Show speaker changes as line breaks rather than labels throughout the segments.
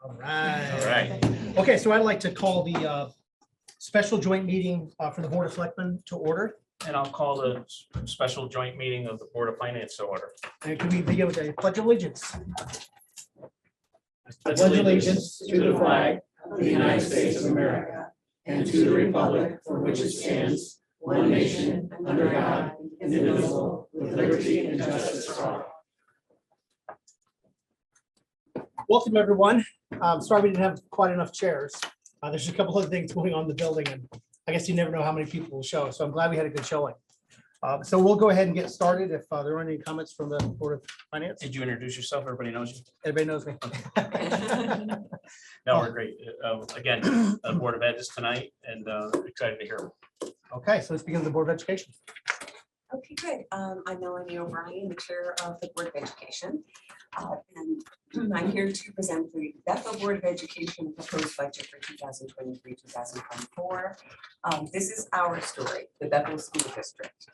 All right.
All right.
Okay, so I'd like to call the special joint meeting for the Board of Selectmen to order.
And I'll call the special joint meeting of the Board of Finance to order.
And can we begin with a pledge of allegiance?
Pledge
allegiance to the flag of the United States of America and to the republic for which it stands, one nation, under God, indivisible, with liberty and justice for all.
Welcome, everyone. Sorry we didn't have quite enough chairs. There's a couple of things going on in the building, and I guess you never know how many people will show. So I'm glad we had a good showing. So we'll go ahead and get started. If there are any comments from the Board of Finance.
Did you introduce yourself? Everybody knows you.
Everybody knows me.
No, we're great. Again, the Board of Ed is tonight and excited to hear them.
Okay, so let's begin with the Board of Education.
Okay, good. I'm Melanie O'Brien, the Chair of the Board of Education. And I'm here to present the Bethel Board of Education proposed budget for 2023-2024. This is our story, the Bethel School District.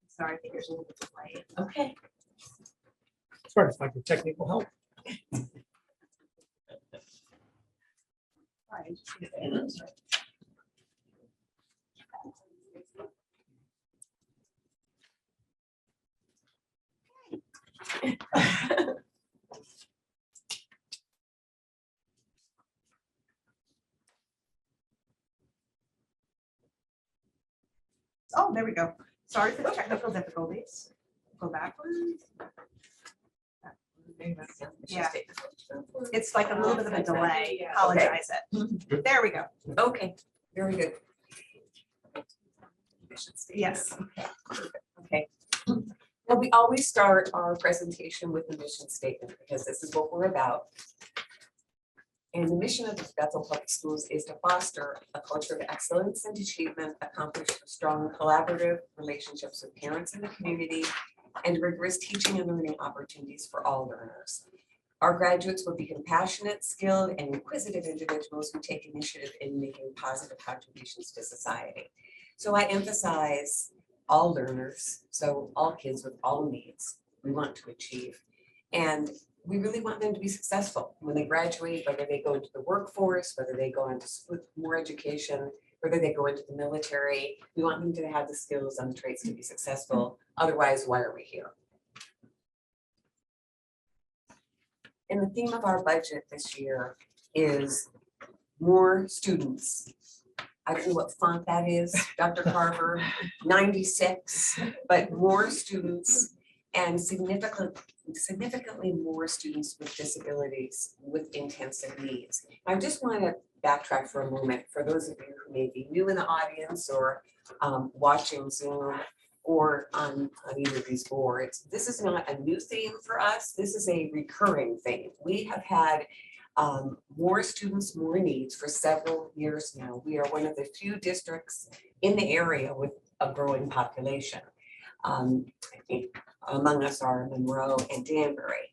Sorry, I think there's a little bit of delay. Okay.
Sorry, it's like the technical help.
Oh, there we go. Sorry for the technical difficulties. Go backwards. Yeah. It's like a little bit of a delay. Apologize it. There we go.
Okay, very good.
Yes.
Okay. Well, we always start our presentation with the mission statement because this is what we're about. And the mission of the Bethel Public Schools is to foster a culture of excellence and achievement accomplished through strong collaborative relationships with parents in the community and rigorous teaching and learning opportunities for all learners. Our graduates will be compassionate, skilled, and inquisitive individuals who take initiative in making positive contributions to society. So I emphasize all learners, so all kids with all needs we want to achieve. And we really want them to be successful when they graduate, whether they go into the workforce, whether they go into more education, whether they go into the military. We want them to have the skills and the traits to be successful. Otherwise, why are we here? And the theme of our budget this year is more students. I don't know what font that is, Dr. Carver, 96, but more students and significantly more students with disabilities with intensive needs. I just want to backtrack for a moment for those of you who may be new in the audience or watching Zoom or on either of these boards. This is not a new theme for us. This is a recurring theme. We have had more students, more needs for several years now. We are one of the few districts in the area with a growing population. Among us are Monroe and Danbury.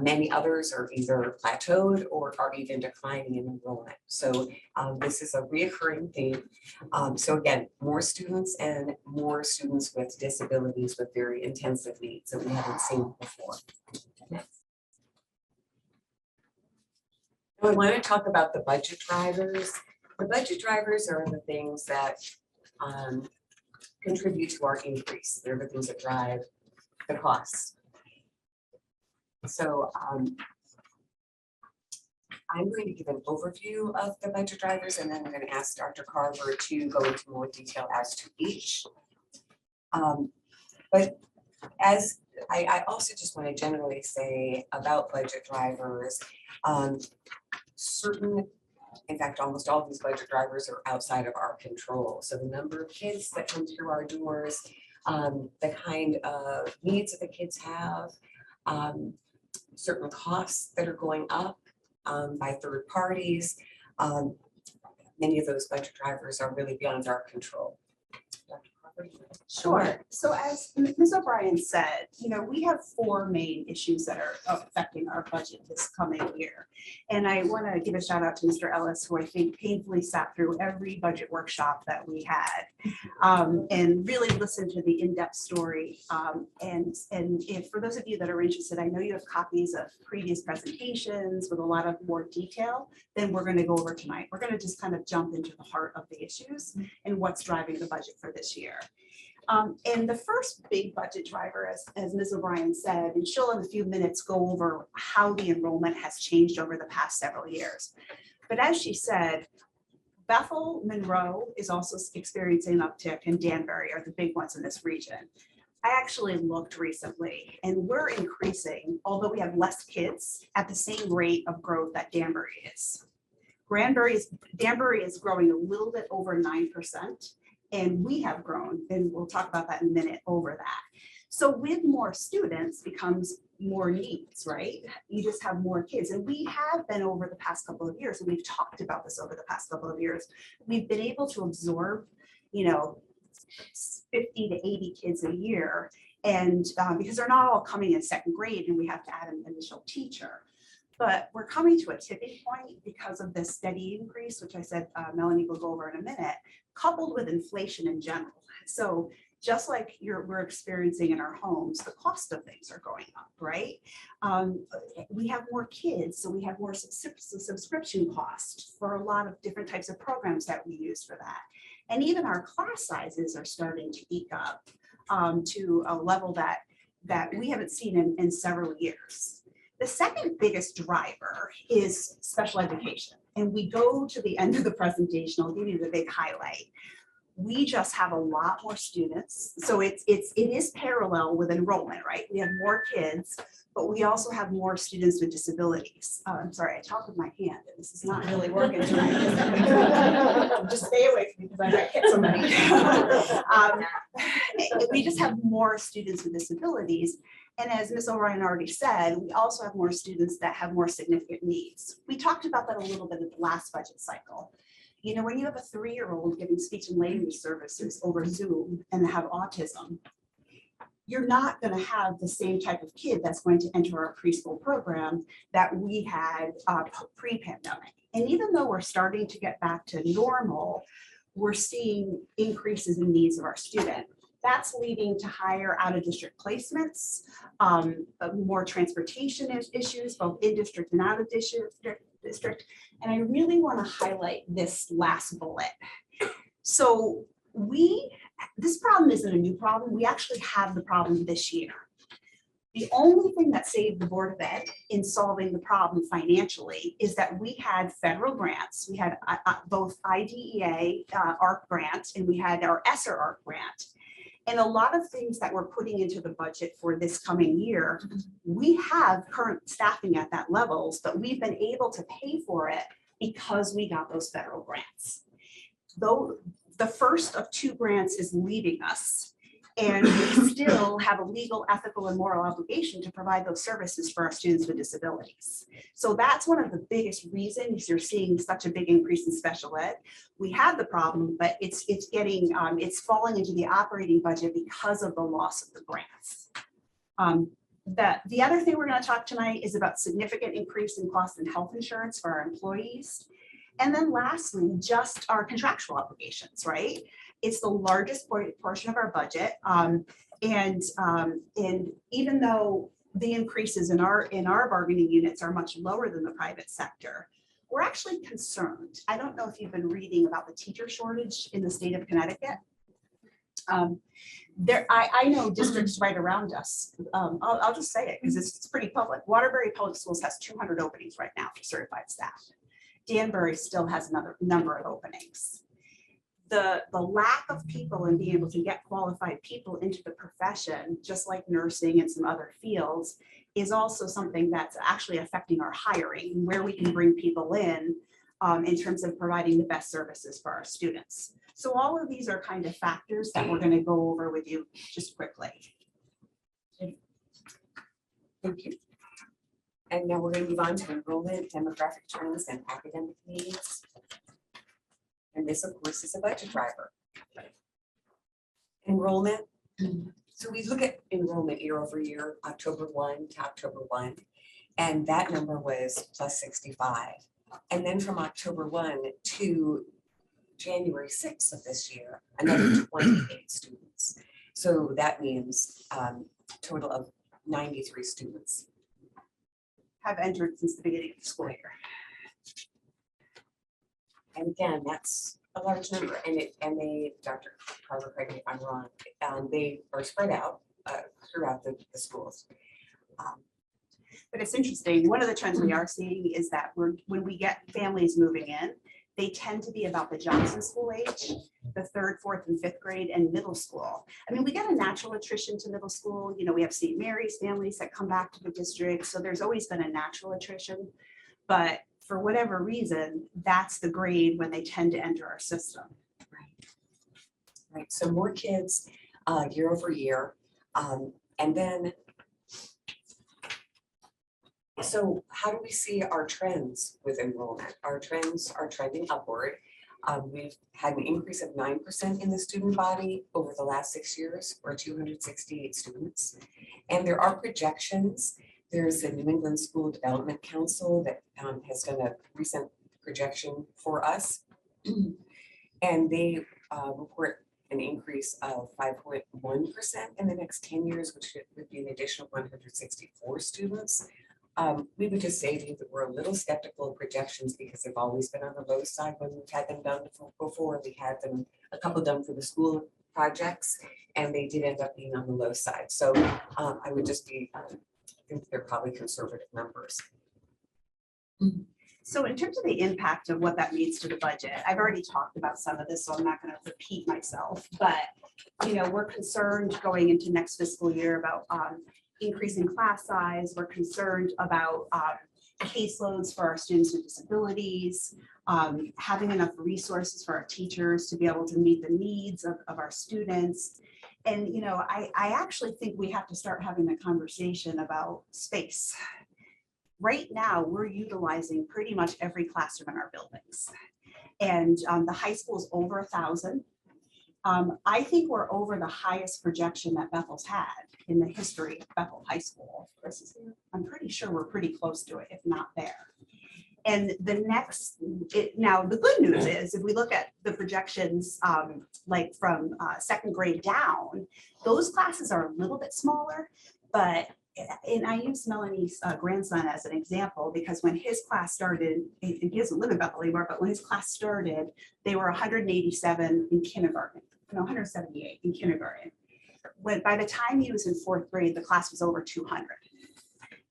Many others are either plateaued or are even declining in enrollment. So this is a reoccurring theme. So again, more students and more students with disabilities with very intensive needs that we haven't seen before. I want to talk about the budget drivers. The budget drivers are the things that contribute to our increase. They're the things that drive the costs. So I'm going to give an overview of the budget drivers, and then I'm going to ask Dr. Carver to go into more detail as to each. But as I also just want to generally say about budget drivers, in fact, almost all of these budget drivers are outside of our control. So the number of kids that come through our doors, the kind of needs that the kids have, certain costs that are going up by third parties. Many of those budget drivers are really beyond our control. Dr. Carver? for you.
Sure. So as Ms. O'Brien said, we have four main issues that are affecting our budget this coming year. And I want to give a shout out to Mr. Ellis, who I think painfully sat through every budget workshop that we had and really listened to the in-depth story. And if for those of you that are interested, I know you have copies of previous presentations with a lot of more detail than we're going to go over tonight. We're going to just kind of jump into the heart of the issues and what's driving the budget for this year. And the first big budget driver, as Ms. O'Brien said, and she'll in a few minutes go over how the enrollment has changed over the past several years. But as she said, Bethel, Monroe is also experiencing an uptick, and Danbury are the big ones in this region. I actually looked recently and we're increasing, although we have less kids, at the same rate of growth that Danbury is. Danbury is growing a little bit over 9%, and we have grown, and we'll talk about that in a minute, over that. So with more students becomes more needs, right? You just have more kids. And we have been over the past couple of years, and we've talked about this over the past couple of years, we've been able to absorb, 50 to 80 kids a year. And because they're not all coming in second grade and we have to add an initial teacher. But we're coming to a tipping point because of this steady increase, which I said Melanie will go over in a minute, coupled with inflation in general. So just like we're experiencing in our homes, the cost of things are going up, right? We have more kids, so we have more subscription costs for a lot of different types of programs that we use for that. And even our class sizes are starting to eke up to a level that we haven't seen in several years. The second biggest driver is special education. And we go to the end of the presentation, I'll give you the big highlight. We just have a lot more students. So it is parallel with enrollment, right? We have more kids, but we also have more students with disabilities. I'm sorry, I talk with my hand and this is not really working tonight. Just stay away from me because I might hit somebody. We just have more students with disabilities. And as Ms. O'Brien already said, we also have more students that have more significant needs. We talked about that a little bit in the last budget cycle. When you have a 3-year-old giving speech and language services over Zoom and have autism, you're not going to have the same type of kid that's going to enter our preschool program that we had pre-pandemic. And even though we're starting to get back to normal, we're seeing increases in needs of our students. That's leading to higher out-of-district placements, more transportation issues, both in district and out of district. And I really want to highlight this last bullet. So this problem isn't a new problem. We actually have the problem this year. The only thing that saved the Board of Ed in solving the problem financially is that we had federal grants. We had both IDEA ARC grant and we had our ESSER ARC grant. And a lot of things that we're putting into the budget for this coming year, we have current staffing at that levels, but we've been able to pay for it because we got those federal grants. Though the first of 2 grants is leaving us, and we still have a legal, ethical, and moral obligation to provide those services for our students with disabilities. So that's one of the biggest reasons you're seeing such a big increase in special ed. We have the problem, but it's falling into the operating budget because of the loss of the grants. The other thing we're going to talk tonight is about significant increase in cost and health insurance for our employees. And then lastly, just our contractual obligations, right? It's the largest portion of our budget. And even though the increases in our bargaining units are much lower than the private sector, we're actually concerned. I don't know if you've been reading about the teacher shortage in the state of Connecticut. I know districts right around us. I'll just say it because it's pretty public. Waterbury Public Schools has 200 openings right now for certified staff. Danbury still has another number of openings. The lack of people and being able to get qualified people into the profession, just like nursing and some other fields, is also something that's actually affecting our hiring and where we can bring people in terms of providing the best services for our students. So all of these are kind of factors that we're going to go over with you just quickly.
Thank you. And now we're going to move on to enrollment, demographic trends, and academic needs. And this, of course, is a budget driver. Enrollment. So we look at enrollment year over year, October 1 to October 1, and that number was plus 65. And then from October 1 to January 6th of this year, another 28 students. So that means total of 93 students.
Have entered since the beginning of the school year.
And again, that's a large number, and they, Dr. Carver, correct me if I'm wrong, they are spread out throughout the schools.
But it's interesting, one of the trends we are seeing is that when we get families moving in, they tend to be about the Johnson School age, the 3rd, 4th, and 5th grade and middle school. I mean, we get a natural attrition to middle school. You know, we have St. Mary's families that come back to the district. So there's always been a natural attrition. But for whatever reason, that's the grade when they tend to enter our system.
Right, so more kids year over year. And then, so how do we see our trends with enrollment? Our trends are trending upward. We've had an increase of 9% in the student body over the last 6 years, or 268 students. And there are projections. There's the New England School Development Council that has done a recent projection for us. And they report an increase of 5.1% in the next 10 years, which would be an additional 164 students. We would just say to you that we're a little skeptical of projections because they've always been on the low side when we've had them done before. We had them, a couple done for the school projects, and they did end up being on the low side. So I would just be, I think they're probably conservative numbers.
So in terms of the impact of what that means to the budget, I've already talked about some of this, so I'm not going to repeat myself, but you know, we're concerned going into next fiscal year about increasing class size. We're concerned about caseloads for our students with disabilities, having enough resources for our teachers to be able to meet the needs of our students. And, you know, I actually think we have to start having a conversation about space. Right now, we're utilizing pretty much every classroom in our buildings. And the high school is over 1,000. I think we're over the highest projection that Bethel's had in the history of Bethel High School. Chris is here. I'm pretty sure we're pretty close to it, if not there. And the next, now the good news is if we look at the projections, like from 2nd grade down, those classes are a little bit smaller, but and I use Melanie's grandson as an example because when his class started, he doesn't live in Bethel anymore, but when his class started, they were 187 in kindergarten, no, 178 in kindergarten. When by the time he was in 4th grade, the class was over 200.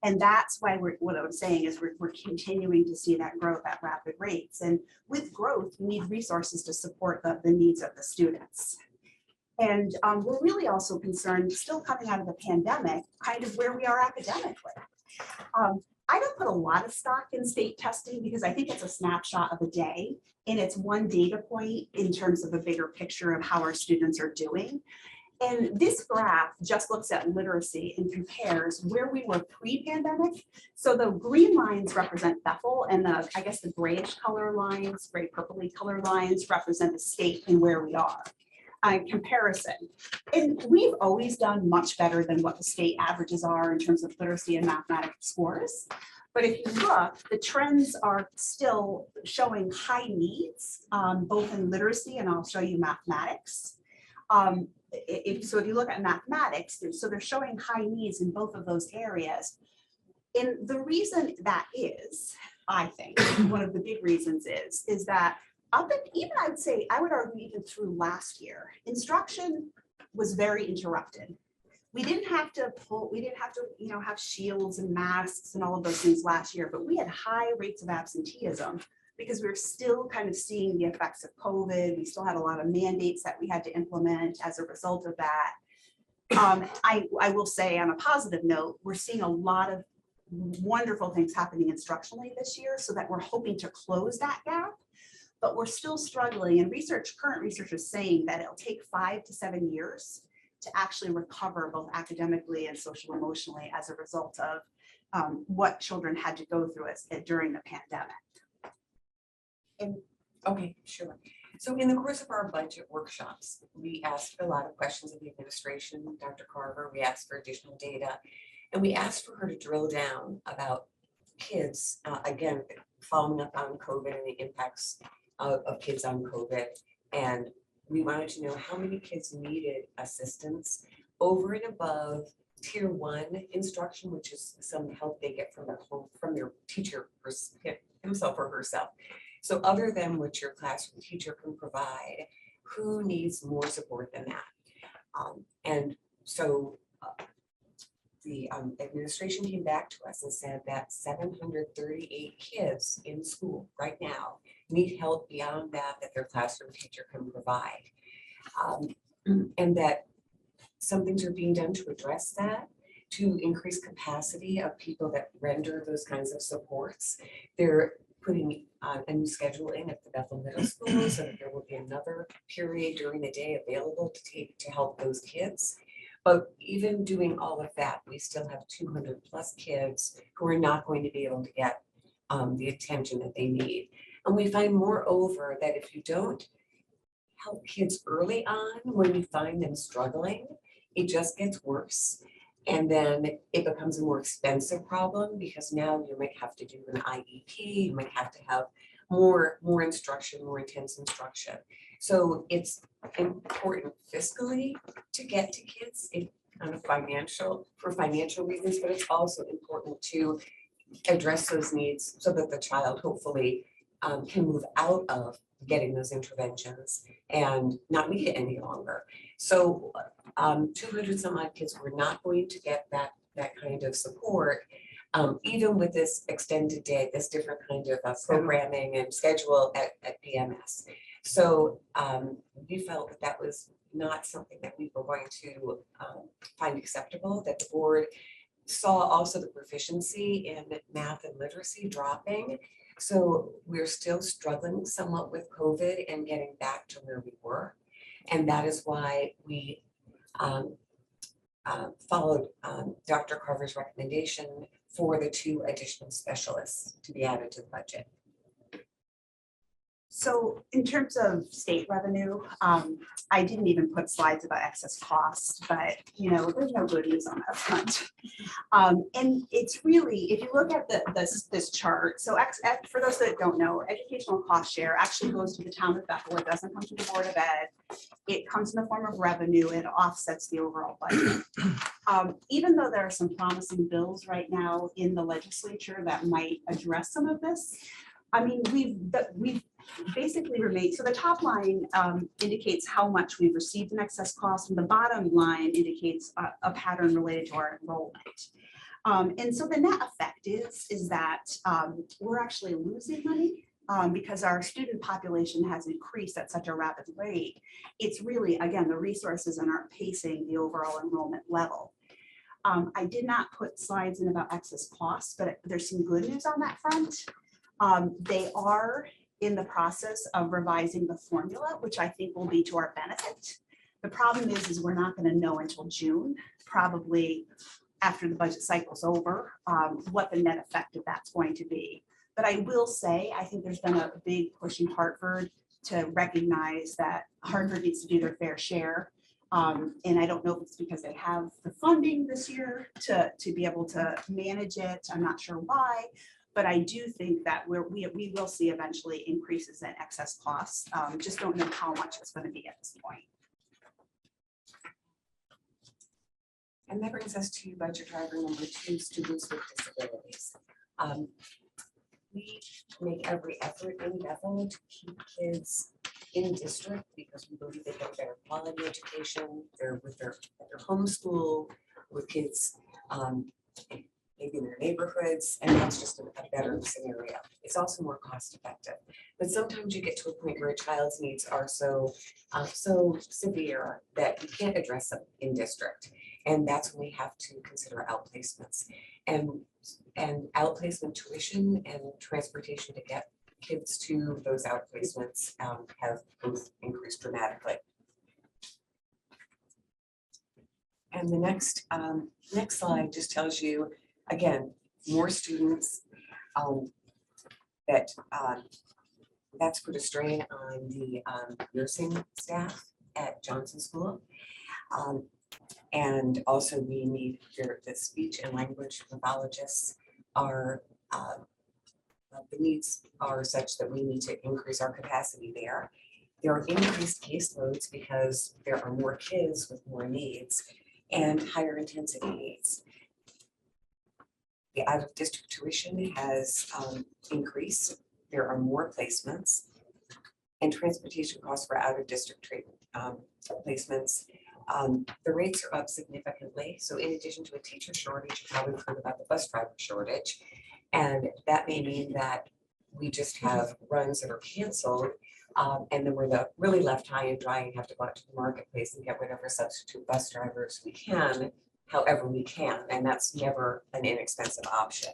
And that's why what I'm saying is we're continuing to see that growth at rapid rates. And with growth, we need resources to support the needs of the students. And we're really also concerned, still coming out of the pandemic, kind of where we are academically. I don't put a lot of stock in state testing because I think it's a snapshot of a day and it's one data point in terms of a bigger picture of how our students are doing. And this graph just looks at literacy and compares where we were pre-pandemic. So the green lines represent Bethel and I guess the grayish color lines, gray purpley color lines represent the state and where we are. Comparison. And we've always done much better than what the state averages are in terms of literacy and mathematics scores. But if you look, the trends are still showing high needs, both in literacy and I'll show you mathematics. If you look at mathematics, so they're showing high needs in both of those areas. And the reason that is, I think, one of the big reasons is that up and even I would argue even through last year, instruction was very interrupted. We didn't have to have shields and masks and all of those things last year, but we had high rates of absenteeism because we were still kind of seeing the effects of COVID. We still had a lot of mandates that we had to implement as a result of that. I will say on a positive note, we're seeing a lot of wonderful things happening instructionally this year so that we're hoping to close that gap. But we're still struggling, and current research is saying that it'll take 5 to 7 years to actually recover both academically and social emotionally as a result of what children had to go through during the pandemic.
And okay, sure. So in the course of our budget workshops, we asked a lot of questions of the administration, Dr. Carver, we asked for additional data. And we asked for her to drill down about kids, again, following up on COVID and the impacts of kids on COVID. And we wanted to know how many kids needed assistance over and above tier 1 instruction, which is some help they get from their home, from their teacher himself or herself. So other than what your classroom teacher can provide, who needs more support than that? And so the administration came back to us and said that 738 kids in school right now need help beyond that their classroom teacher can provide. And that some things are being done to address that, to increase capacity of people that render those kinds of supports. They're putting a new schedule in at the Bethel Middle School so that there will be another period during the day available to help those kids. But even doing all of that, we still have 200 plus kids who are not going to be able to get the attention that they need. And we find moreover that if you don't help kids early on, when you find them struggling, it just gets worse. And then it becomes a more expensive problem because now you might have to do an IEP, you might have to have more instruction, more intense instruction. So it's important fiscally to get to kids for financial reasons, but it's also important to address those needs so that the child hopefully can move out of getting those interventions and not need it any longer. So 200 some odd kids were not going to get that kind of support, even with this extended day, this different kind of programming and schedule at BMS. So we felt that that was not something that we were going to find acceptable, that the board saw also the proficiency in math and literacy dropping. So we're still struggling somewhat with COVID and getting back to where we were. And that is why we followed Dr. Carver's recommendation for the 2 additional specialists to be added to the budget.
So in terms of state revenue, I didn't even put slides about excess costs, but there's no good news on that front. And it's really, if you look at this chart, so for those that don't know, educational cost share actually goes to the town of Bethel. It doesn't come to the Board of Ed. It comes in the form of revenue. It offsets the overall budget. Even though there are some promising bills right now in the legislature that might address some of this, I mean, we've basically remained, so the top line indicates how much we've received in excess costs, and the bottom line indicates a pattern related to our enrollment. And so the net effect is that we're actually losing money because our student population has increased at such a rapid rate. It's really, again, the resources aren't pacing the overall enrollment level. I did not put slides in about excess costs, but there's some good news on that front. They are in the process of revising the formula, which I think will be to our benefit. The problem is we're not going to know until June, probably after the budget cycle's over, what the net effect of that's going to be. But I will say, I think there's been a big push in Hartford to recognize that Hartford needs to do their fair share. And I don't know if it's because they have the funding this year to be able to manage it. I'm not sure why. But I do think that we will see eventually increases in excess costs. Just don't know how much it's going to be at this point.
And that brings us to budget driver number 2, students with disabilities. We make every effort in Bethel to keep kids in district because we believe they get a better quality education. They're with their home school, with kids maybe in their neighborhoods, and that's just a better scenario. It's also more cost effective. But sometimes you get to a point where a child's needs are so severe that you can't address them in district. And that's when we have to consider outplacements. And outplacement tuition and transportation to get kids to those outplacements have both increased dramatically. And the next slide just tells you, again, more students that That's put a strain on the nursing staff at Johnson School. And also we need the speech and language pathologists are, the needs are such that we need to increase our capacity there. There are increased caseloads because there are more kids with more needs and higher intensity needs. The out-of-district tuition has increased. There are more placements and transportation costs for out-of-district placements. The rates are up significantly. So in addition to a teacher shortage, you probably heard about the bus driver shortage. And that may mean that we just have runs that are canceled. And then we're really left high and dry and have to go out to the marketplace and get whatever substitute bus drivers we can, however we can. And that's never an inexpensive option.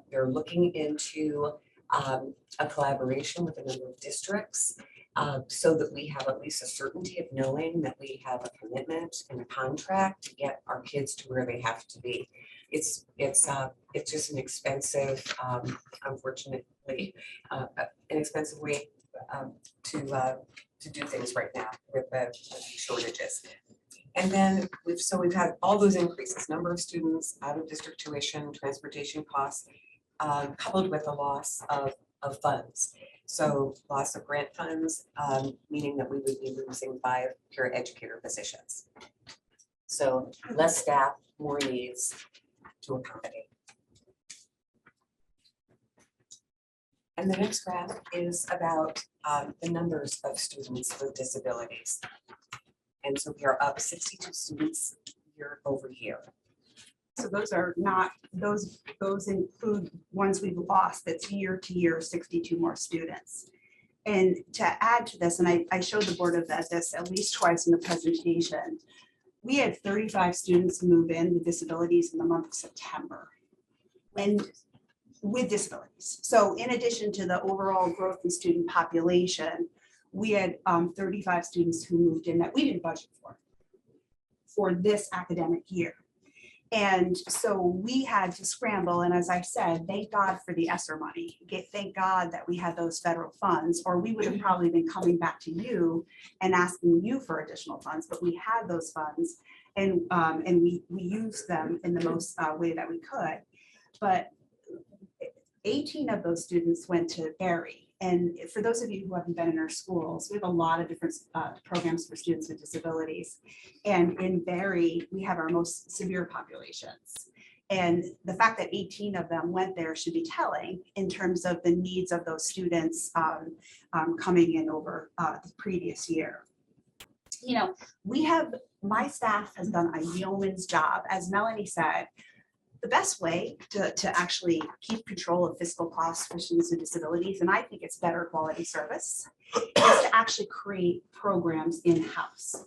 They're looking into a collaboration with a number of districts so that we have at least a certainty of knowing that we have a commitment and a contract to get our kids to where they have to be. It's just an expensive, unfortunately, an expensive way to do things right now with the shortages. And then we've had all those increases, number of students, out of district tuition, transportation costs, coupled with the loss of funds. So loss of grant funds, meaning that we would be losing 5 peer educator positions. So less staff, more needs to accommodate. And the next graph is about the numbers of students with disabilities. And so we are up 62 students year over year.
So those are not, those include ones we've lost. That's year to year, 62 more students. And to add to this, and I showed the Board of Ed this at least twice in the presentation, we had 35 students move in with disabilities in the month of September. And with disabilities. So in addition to the overall growth in student population, we had 35 students who moved in that we didn't budget for this academic year. And so we had to scramble. And as I said, thank God for the ESSER money. Thank God that we had those federal funds, or we would have probably been coming back to you and asking you for additional funds, but we had those funds and we used them in the most way that we could. But 18 of those students went to Berry. And for those of you who haven't been in our schools, we have a lot of different programs for students with disabilities. And in Berry, we have our most severe populations. And the fact that 18 of them went there should be telling in terms of the needs of those students coming in over the previous year. You know, my staff has done a yeoman's job. As Melanie said, the best way to actually keep control of fiscal costs for students with disabilities, and I think it's better quality service, is to actually create programs in-house.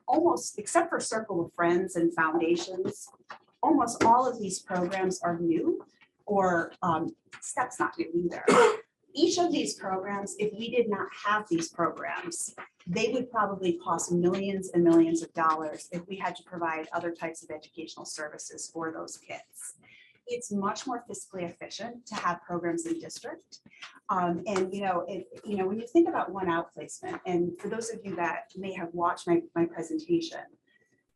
Almost, except for Circle of Friends and foundations, almost all of these programs are new, or STEP's not new either. Each of these programs, if we did not have these programs, they would probably cost millions and millions of dollars if we had to provide other types of educational services for those kids. It's much more fiscally efficient to have programs in district. And when you think about one outplacement, and for those of you that may have watched my presentation,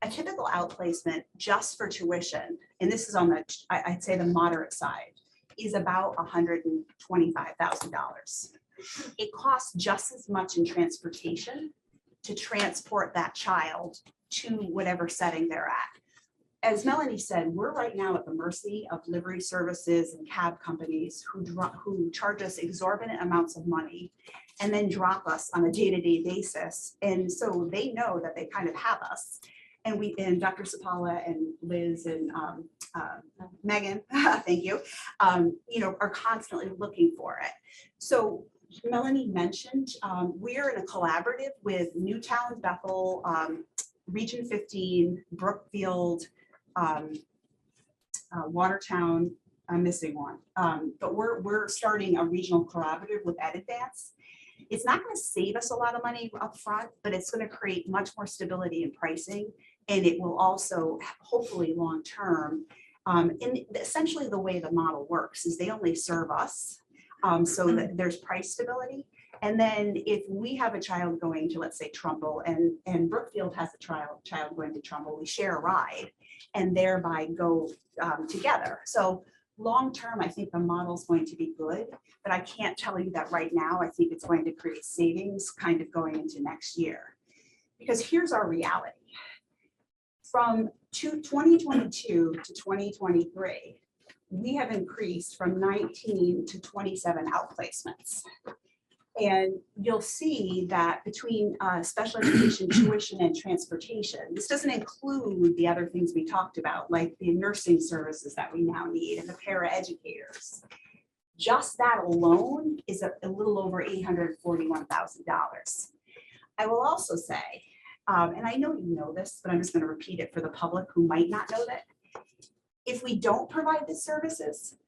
a typical outplacement just for tuition, and this is on the, I'd say the moderate side, is about $125,000. It costs just as much in transportation to transport that child to whatever setting they're at. As Melanie said, we're right now at the mercy of livery services and cab companies who charge us exorbitant amounts of money and then drop us on a day-to-day basis. And so they know that they kind of have us. And Dr. Sapala and Liz and Megan, thank you, are constantly looking for it. So Melanie mentioned we're in a collaborative with Newtown, Bethel, Region 15, Brookfield, Watertown. I'm missing one, but we're starting a regional collaborative with EdAdvance. It's not going to save us a lot of money up front, but it's going to create much more stability in pricing. And it will also, hopefully long term, and essentially the way the model works is they only serve us. so that there's price stability. And then if we have a child going to, let's say, Trumbull, and Brookfield has a child going to Trumbull, we share a ride and thereby go together. So long-term, I think the model's going to be good, but I can't tell you that right now. I think it's going to create savings kind of going into next year. Because here's our reality. From 2022 to 2023, we have increased from 19 to 27 outplacements. And you'll see that between special education tuition and transportation, this doesn't include the other things we talked about, like the nursing services that we now need and the para-educators. Just that alone is a little over $841,000. I will also say, and I know you know this, but I'm just going to repeat it for the public who might not know that. If we don't provide the services,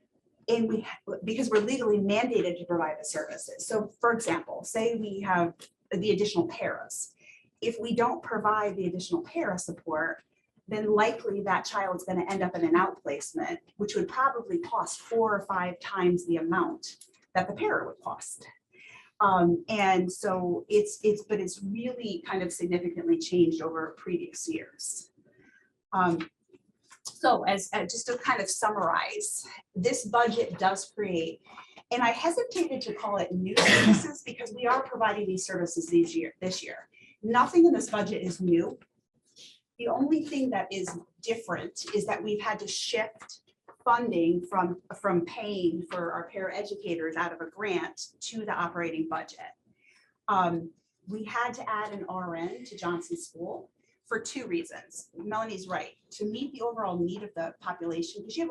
and because we're legally mandated to provide the services. So for example, say we have the additional paras. If we don't provide the additional para support, then likely that child's going to end up in an outplacement, which would probably cost 4 or 5 times the amount that the para would cost. And so it's really kind of significantly changed over previous years. So as just to kind of summarize, this budget does create, and I hesitated to call it new services because we are providing these services this year. Nothing in this budget is new. The only thing that is different is that we've had to shift funding from paying for our paraeducators out of a grant to the operating budget. We had to add an RN to Johnson School for 2 reasons. Melanie's right. To meet the overall need of the population, because you have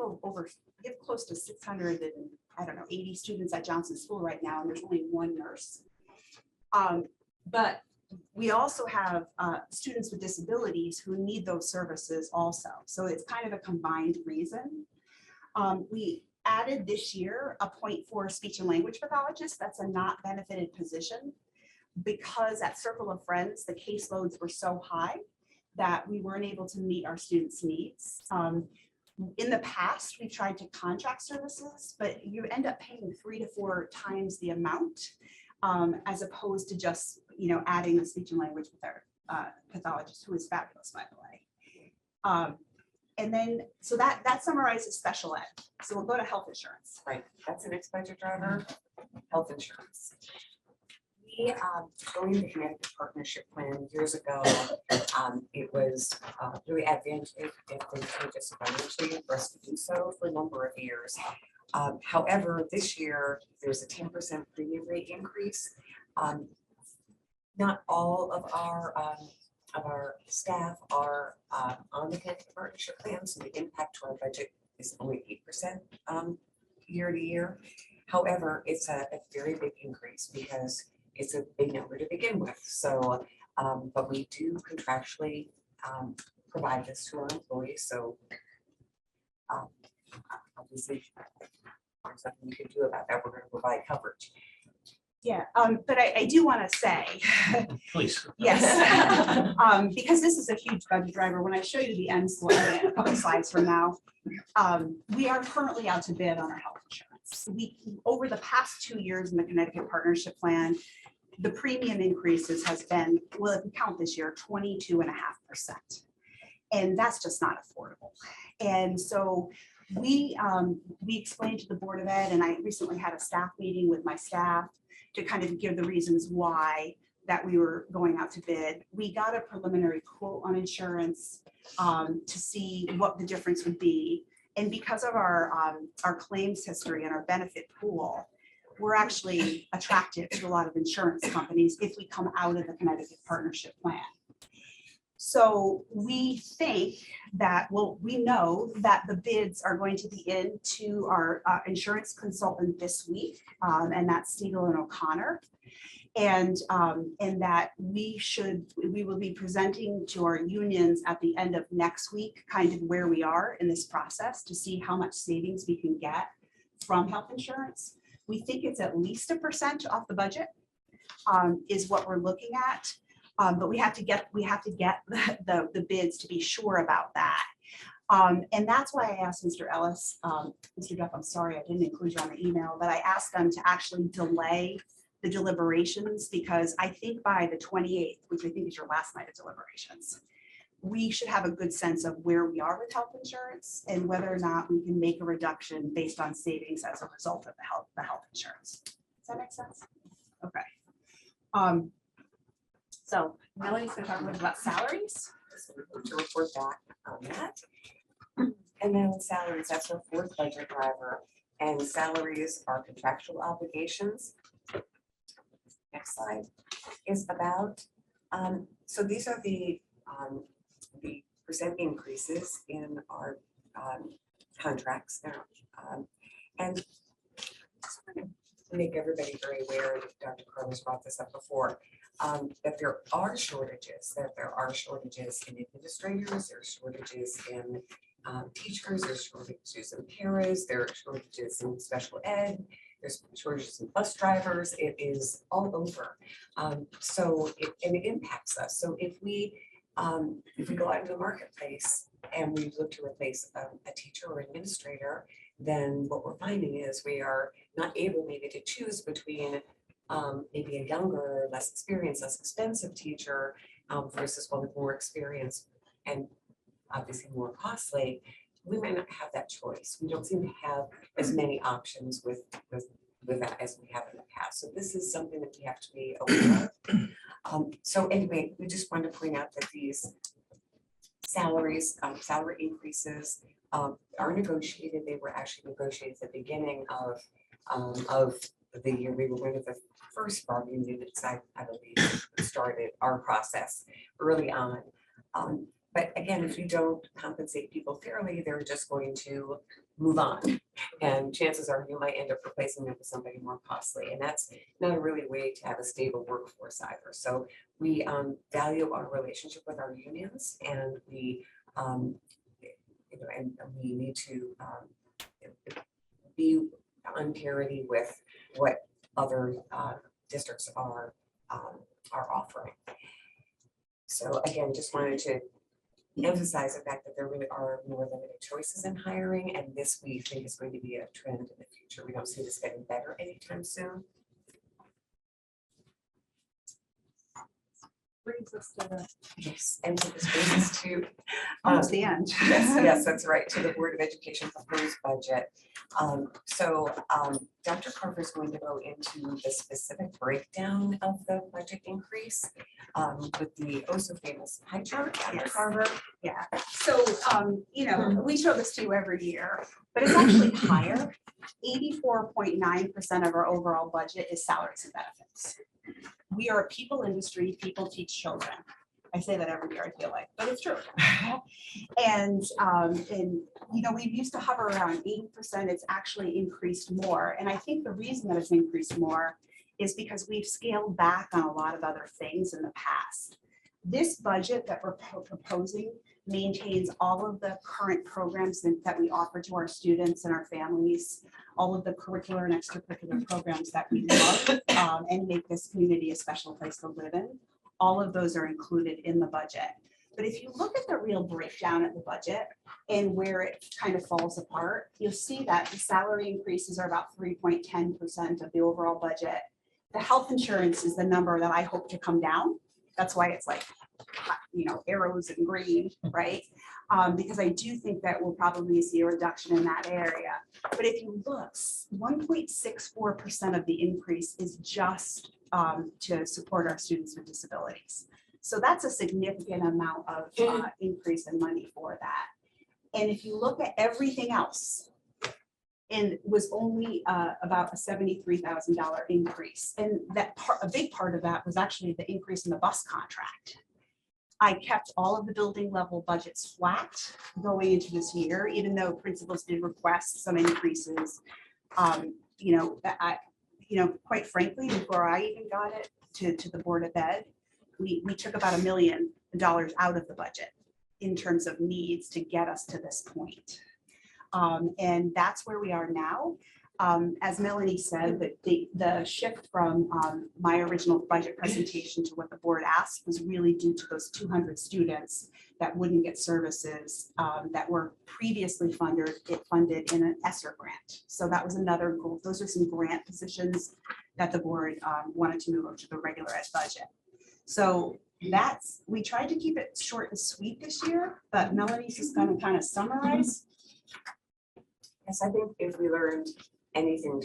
close to 680 students at Johnson School right now, and there's only 1 nurse. But we also have students with disabilities who need those services also. So it's kind of a combined reason. We added this year a point for speech and language pathologist. That's a not benefited position because at Circle of Friends, the caseloads were so high that we weren't able to meet our students' needs. In the past, we tried to contract services, but you end up paying 3 to 4 times the amount as opposed to just adding the speech and language with our pathologist, who is fabulous, by the way. And then, so that summarizes special ed. So we'll go to health insurance.
Right, that's the next budget driver, health insurance. We joined the Connecticut Partnership Plan years ago. It was really advantageous financially for us to do so for a number of years. However, this year there's a 10% premium rate increase. Not all of our staff are on the Connecticut Partnership Plan, so the impact to our budget is only 8% year to year. However, it's a very big increase because it's a big number to begin with. So, but we do contractually provide this to our employees. So obviously, there's nothing you can do about that. We're going to provide coverage.
Yeah, but I do want to say,
Please.
yes, because this is a huge budget driver. When I show you the end slide, a couple slides from now, we are currently out to bid on our health insurance. Over the past 2 years in the Connecticut Partnership Plan, the premium increases has been, well, if we count this year, 22.5%. And that's just not affordable. And so we explained to the Board of Ed, and I recently had a staff meeting with my staff to kind of give the reasons why that we were going out to bid. We got a preliminary quote on insurance to see what the difference would be. And because of our claims history and our benefit pool, we're actually attractive to a lot of insurance companies if we come out of the Connecticut Partnership Plan. So we think that, well, we know that the bids are going to be in to our insurance consultant this week, and that's Siegel and O'Connor. And that we will be presenting to our unions at the end of next week, kind of where we are in this process to see how much savings we can get from health insurance. We think it's at least 1% off the budget is what we're looking at. But we have to get the bids to be sure about that. And that's why I asked Mr. Ellis, Mr. Duff, I'm sorry, I didn't include you on the email, but I asked them to actually delay the deliberations because I think by the 28th, which I think is your last night of deliberations, we should have a good sense of where we are with health insurance and whether or not we can make a reduction based on savings as a result of the health insurance. Does that make sense? Okay. So Melanie's gonna talk a little about salaries.
So we're going to report back on that. And then salaries, that's our fourth budget driver, and salaries are contractual obligations. Next slide is about, so these are the percent increases in our contracts now. And just want to make everybody very aware, that Dr. Carlos brought this up before, that there are shortages, in administrators, there are shortages in teachers, there's shortages in paras, there are shortages in special ed, there's shortages in bus drivers, it is all over. So it impacts us. So if we go out into the marketplace and we look to replace a teacher or administrator, then what we're finding is we are not able maybe to choose between maybe a younger, less experienced, less expensive teacher versus one with more experience and obviously more costly. We might not have that choice. We don't seem to have as many options with that as we have in the past. So this is something that we have to be aware of. So anyway, we just wanted to point out that these salaries, salary increases are negotiated. They were actually negotiated at the beginning of the year. We were one of the first bargaining units, I believe, started our process early on. But again, if you don't compensate people fairly, they're just going to move on. And chances are you might end up replacing them with somebody more costly. And that's not a really way to have a stable workforce either. So we value our relationship with our unions, and we, and we need to be on parity with what other districts are offering. So again, just wanted to emphasize the fact that there really are more limited choices in hiring, and this we think is going to be a trend in the future. We don't see this getting better anytime soon.
Brings us to the
Yes, and so this brings us to
almost the end.
yes, that's right, to the Board of Education proposed budget. Dr. Carver is going to go into the specific breakdown of the budget increase with the oh so famous pie chart. Dr.
Yes.
Carver.
Yeah, so, you know, we show this to you every year, but it's actually higher. 84.9% of our overall budget is salaries and benefits. We are a people industry, people teach children. I say that every year, I feel like, but it's true. And you know, we used to hover around 8%. It's actually increased more. And I think the reason that it's increased more is because we've scaled back on a lot of other things in the past. This budget that we're proposing maintains all of the current programs that we offer to our students and our families, all of the curricular and extracurricular programs that we love and make this community a special place to live in. All of those are included in the budget. But if you look at the real breakdown of the budget and where it kind of falls apart, you'll see that the salary increases are about 3.10% of the overall budget. The health insurance is the number that I hope to come down. That's why it's like, you know, arrows in green, right? Because I do think that we'll probably see a reduction in that area. But if you look, 1.64% of the increase is just to support our students with disabilities. So that's a significant amount of increase in money for that. And if you look at everything else, and it was only about a $73,000 increase. And that part, a big part of that was actually the increase in the bus contract. I kept all of the building level budgets flat going into this year, even though principals did request some increases. You know, quite frankly, before I even got it to the Board of Ed, we took about $1 million out of the budget in terms of needs to get us to this point. And that's where we are now. As Melanie said, that the shift from my original budget presentation to what the board asked was really due to those 200 students that wouldn't get services that were previously funded in an ESSER grant. So that was another goal. Those are some grant positions that the board wanted to move over to the regular ed budget. So we tried to keep it short and sweet this year, but Melanie's just going to kind of summarize.
Yes, I think if we learned anything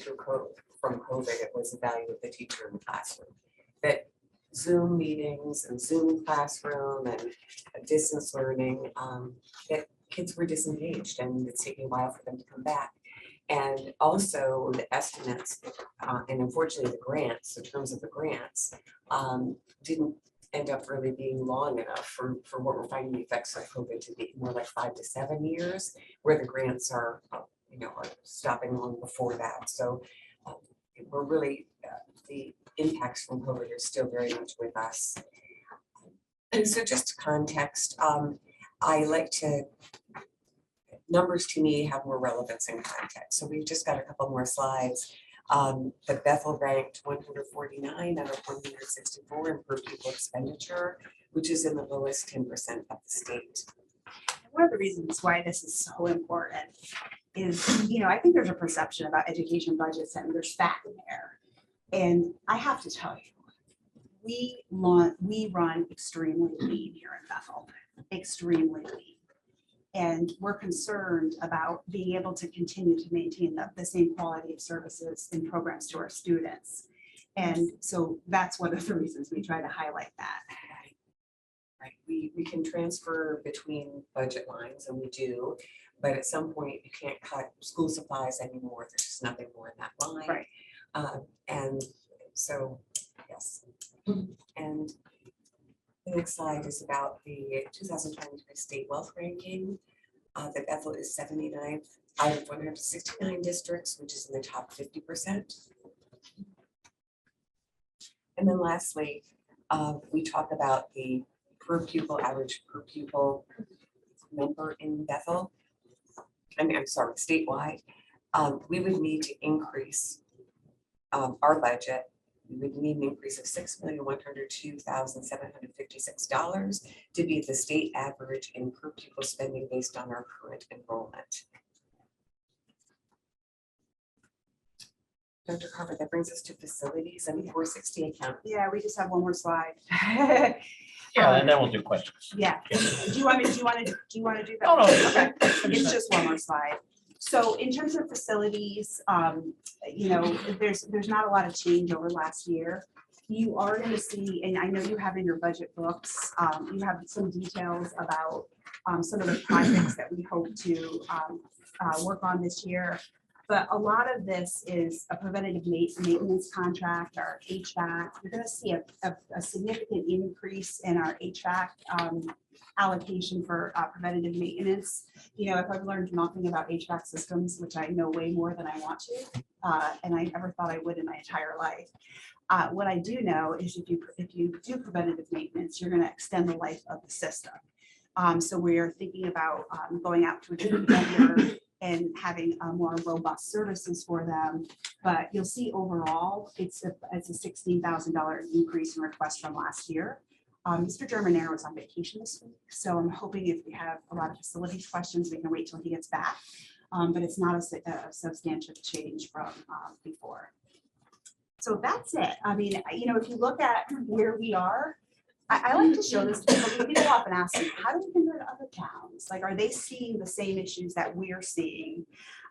from COVID, it was the value of the teacher in the classroom. That Zoom meetings and Zoom classroom and distance learning, that kids were disengaged and it's taking a while for them to come back. And also the estimates, and unfortunately the grants, in terms of the grants, didn't end up really being long enough for what we're finding the effects of COVID to be more like 5 to 7 years, where the grants are, are stopping long before that. So we're really, the impacts from COVID are still very much with us. And so just context, I like to, numbers to me have more relevance in context. So we've just got a couple more slides. The Bethel ranked 149 out of 164 in per pupil expenditure, which is in the lowest 10% of the state.
One of the reasons why this is so important is, I think there's a perception about education budgets and there's fat in there. And I have to tell you, we run extremely lean here in Bethel, extremely lean. And we're concerned about being able to continue to maintain the same quality of services and programs to our students. And so that's one of the reasons we try to highlight that.
Right. We can transfer between budget lines, and we do, but at some point you can't cut school supplies anymore. There's just nothing more in that line.
Right.
And so, yes. And the next slide is about the 2023 state wealth ranking. The Bethel is 79th out of 169 districts, which is in the top 50%. And then lastly, we talk about the average per pupil number in Bethel. I'm sorry, statewide. We would need to increase our budget. We would need an increase of $6,102,756 to be the state average in per pupil spending based on our current enrollment. Dr. Carver, that brings us to facilities and 460 account.
Yeah, we just have one more slide.
Yeah, and then we'll do questions.
Yeah. Do you want to do that?
No, no.
Okay. It's just one more slide. So in terms of facilities, there's not a lot of change over last year. You are going to see, and I know you have in your budget books, you have some details about some of the projects that we hope to work on this year. But a lot of this is a preventative maintenance contract, our HVAC. You're going to see a significant increase in our HVAC allocation for preventative maintenance. If I've learned nothing about HVAC systems, which I know way more than I want to, and I never thought I would in my entire life. What I do know is if you do preventative maintenance, you're going to extend the life of the system. So we're thinking about going out to a different vendor and having more robust services for them. But you'll see overall, it's a $16,000 increase in requests from last year. Mr. Germanero was on vacation this week, so I'm hoping if we have a lot of facilities questions, we can wait till he gets back. But it's not a substantial change from before. So that's it. I mean, if you look at where we are, I like to show this because people often ask me, how do we compare to other towns? Like, are they seeing the same issues that we're seeing?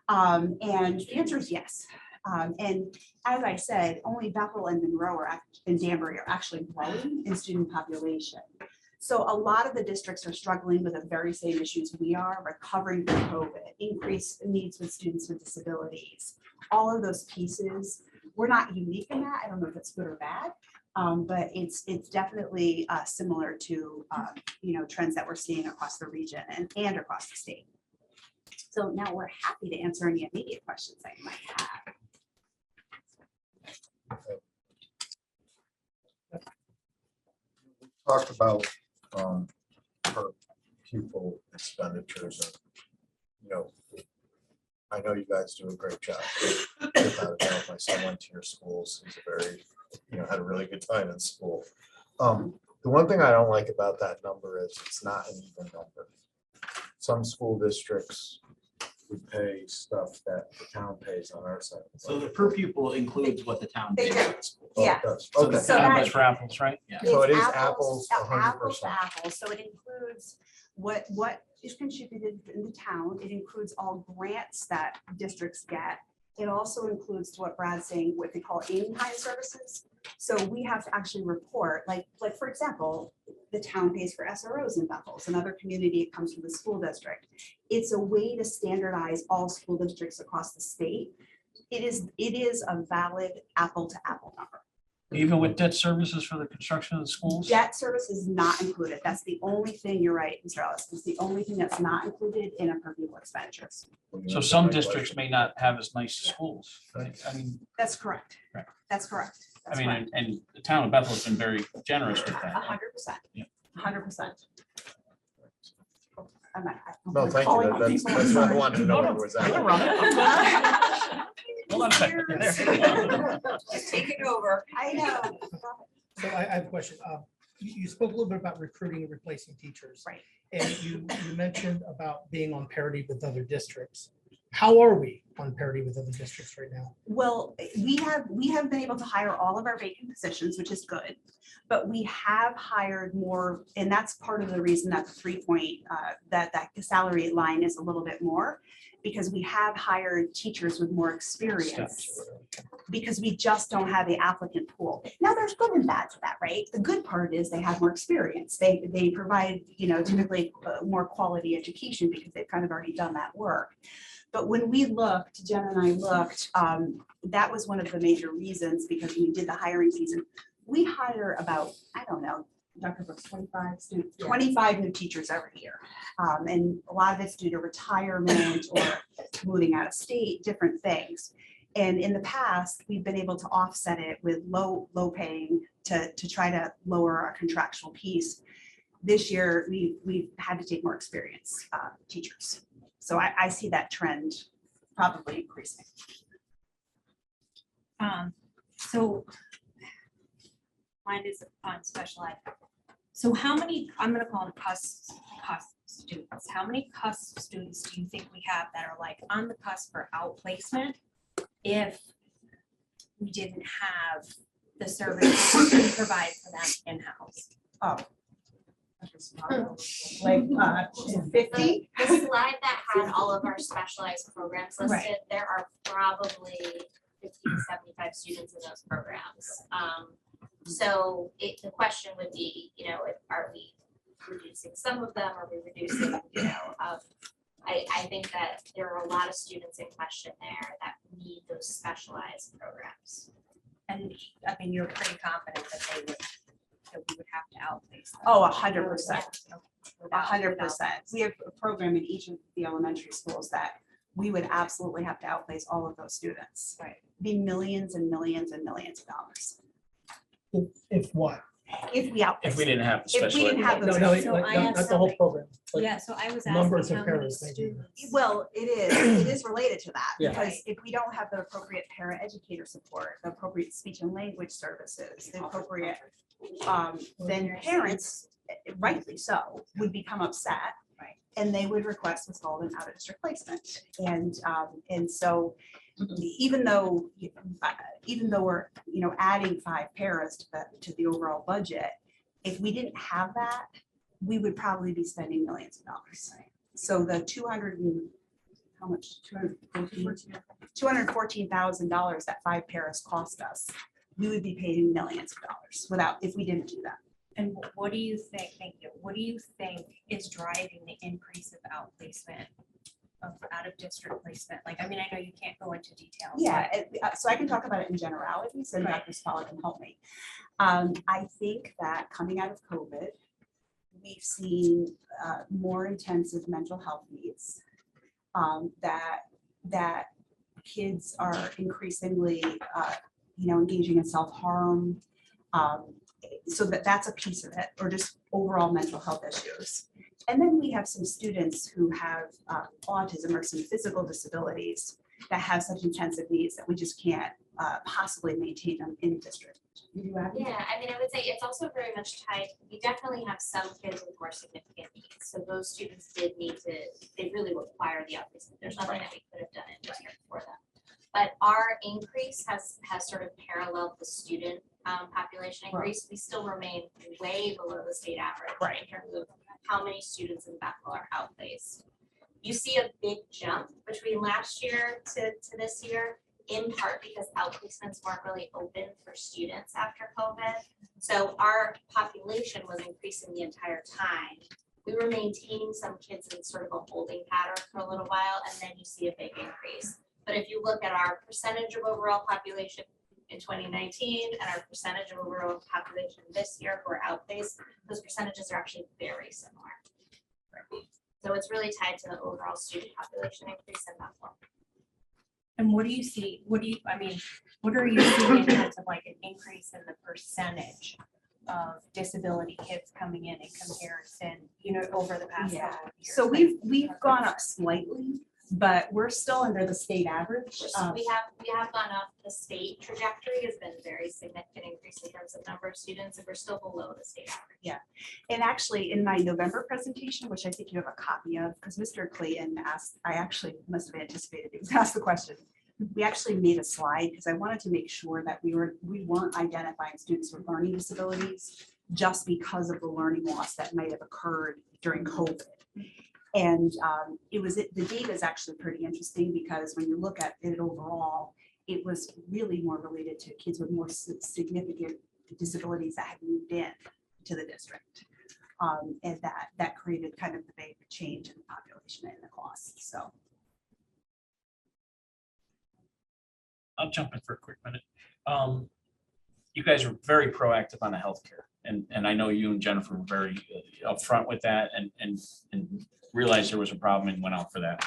And the answer is yes. And as I said, only Bethel and Monroe and Danbury are actually growing in student population. So a lot of the districts are struggling with the very same issues we are, recovering from COVID, increased needs with students with disabilities. All of those pieces, we're not unique in that. I don't know if it's good or bad. But it's definitely similar to trends that we're seeing across the region and across the state. So now we're happy to answer any immediate questions that you might have.
Talked about per pupil expenditures, and I I know you guys do a great job. Without a doubt, my son went to your schools. He's a very, had a really good time in school. The one thing I don't like about that number is it's not an even number. Some school districts would pay stuff that the town pays on our side.
So the per pupil includes what the town
They
pays
do.
at the school.
Oh, it
Yeah.
does.
So
Okay.
the
So
town
that-
does
Apples for apples, right?
Yeah.
So it is
It's
apples,
apples to
100%.
apples, so it includes what is contributed in the town, it includes all grants that districts get. It also includes what Brad's saying, what they call in-kind services. So we have to actually report, like for example, the town pays for SROs in Bethel, it's another community, it comes from the school district. It's a way to standardize all school districts across the state. It is a valid apple to apple number.
Even with debt services for the construction of the schools?
Debt service is not included. That's the only thing, you're right, Mr. Ellis, it's the only thing that's not included in a per pupil expenditures.
So some districts may not have as nice schools, right? I mean,
That's correct.
Right.
That's correct.
I
That's
mean,
correct.
and the town of Bethel has been very generous with that.
100%.
Yeah.
100%.
No, thank you. That's what I wanted to know. Was
You're
that?
running. Hold on a second. There.
Just take it over.
I know.
So I have a question. You spoke a little bit about recruiting and replacing teachers.
Right.
And you mentioned about being on parity with other districts. How are we on parity with other districts right now?
Well, we have been able to hire all of our vacant positions, which is good. But we have hired more, and that's part of the reason that the 3 point, that the salary line is a little bit more. Because we have hired teachers with more experience. Because we just don't have the applicant pool. Now, there's good and bad to that, right? The good part is they have more experience. They provide, typically more quality education because they've kind of already done that work. But when we looked, Jen and I looked, that was one of the major reasons, because when we did the hiring season, we hire about, I don't know, Dr. Brooks, 25 students, 25 new teachers every year. And a lot of it's due to retirement or moving out of state, different things. And in the past, we've been able to offset it with low paying to try to lower our contractual piece. This year, we've had to take more experienced teachers. So I see that trend probably increasing.
So mine is on special ed. So how many, I'm gonna call them cusp students, how many cusp students do you think we have that are like on the cusp for outplacement if we didn't have the service we provide for them in-house?
Oh. Like 50?
The slide that had all of our specialized programs listed,
Right.
there are probably 50 to 75 students in those programs. So the question would be, are we reducing some of them? Are we reducing, I think that there are a lot of students in question there that need those specialized programs.
And I mean, you're pretty confident that we would have to outplace them.
Oh, 100%.
Without-
100%. We have a program in each of the elementary schools that we would absolutely have to outplace all of those students.
Right.
Be millions and millions and millions of dollars.
If what?
If we outplace.
If we didn't have the
If we
special
didn't
ed.
have
No,
those.
no,
So
like,
I
not
have
not the whole
something.
program. but
Yeah, so I was
numbers
asking
of
how many
parents, maybe.
students.
Well, it is related to that,
Yeah.
because if we don't have the appropriate paraeducator support, the appropriate speech and language services, the appropriate, then parents, rightly so, would become upset.
Right.
And they would request what's called an out-of-district placement. And so even though we're, adding 5 paras to the overall budget, if we didn't have that, we would probably be spending millions of dollars. So the how much? $214,000 that 5 paras cost us, we would be paying millions of dollars if we didn't do that.
And what do you think, thank you, what do you think is driving the increase of outplacement, of out-of-district placement? Like, I mean, I know you can't go into details.
Yeah, so I can talk about it in generalities, and
Right.
Dr. Spalla can help me. I think that coming out of COVID, we've seen more intensive mental health needs. That kids are increasingly, engaging in self-harm. So that's a piece of it, or just overall mental health issues. And then we have some students who have autism or some physical disabilities that have such intensive needs that we just can't possibly maintain them in district. You do have?
Yeah, I mean, I would say it's also very much tied, we definitely have some kids with more significant needs. So those students did need to, they really require the outreach. There's nothing that we could have done in district for them. But our increase has sort of paralleled the student population increase. We still remain way below the state average in terms of how many students in Bethel are outplaced. You see a big jump between last year to this year, in part because outplacements weren't really open for students after COVID. So our population was increasing the entire time. We were maintaining some kids in sort of a holding pattern for a little while, and then you see a big increase. But if you look at our percentage of overall population in 2019 and our percentage of overall population this year who are outplaced, those percentages are actually very similar. So it's really tied to the overall student population increase in that form.
And what do you see, what are you seeing in terms of like an increase in the percentage of disability kids coming in comparison, over the past
Yeah.
couple of years?
So we've gone up slightly, but we're still under the state average.
So we have gone up. The state trajectory has been very significant increase in terms of number of students, and we're still below the state average.
Yeah. And actually in my November presentation, which I think you have a copy of, because Mr. Clayton asked, I actually must have anticipated he was asked the question. We actually made a slide because I wanted to make sure that we weren't identifying students with learning disabilities just because of the learning loss that might have occurred during COVID. And the data is actually pretty interesting because when you look at it overall, it was really more related to kids with more significant disabilities that had moved in to the district. And that created kind of the big change in the population and the costs. So.
I'll jump in for a quick minute. You guys were very proactive on the healthcare, and I know you and Jennifer were very upfront with that and realized there was a problem and went out for that.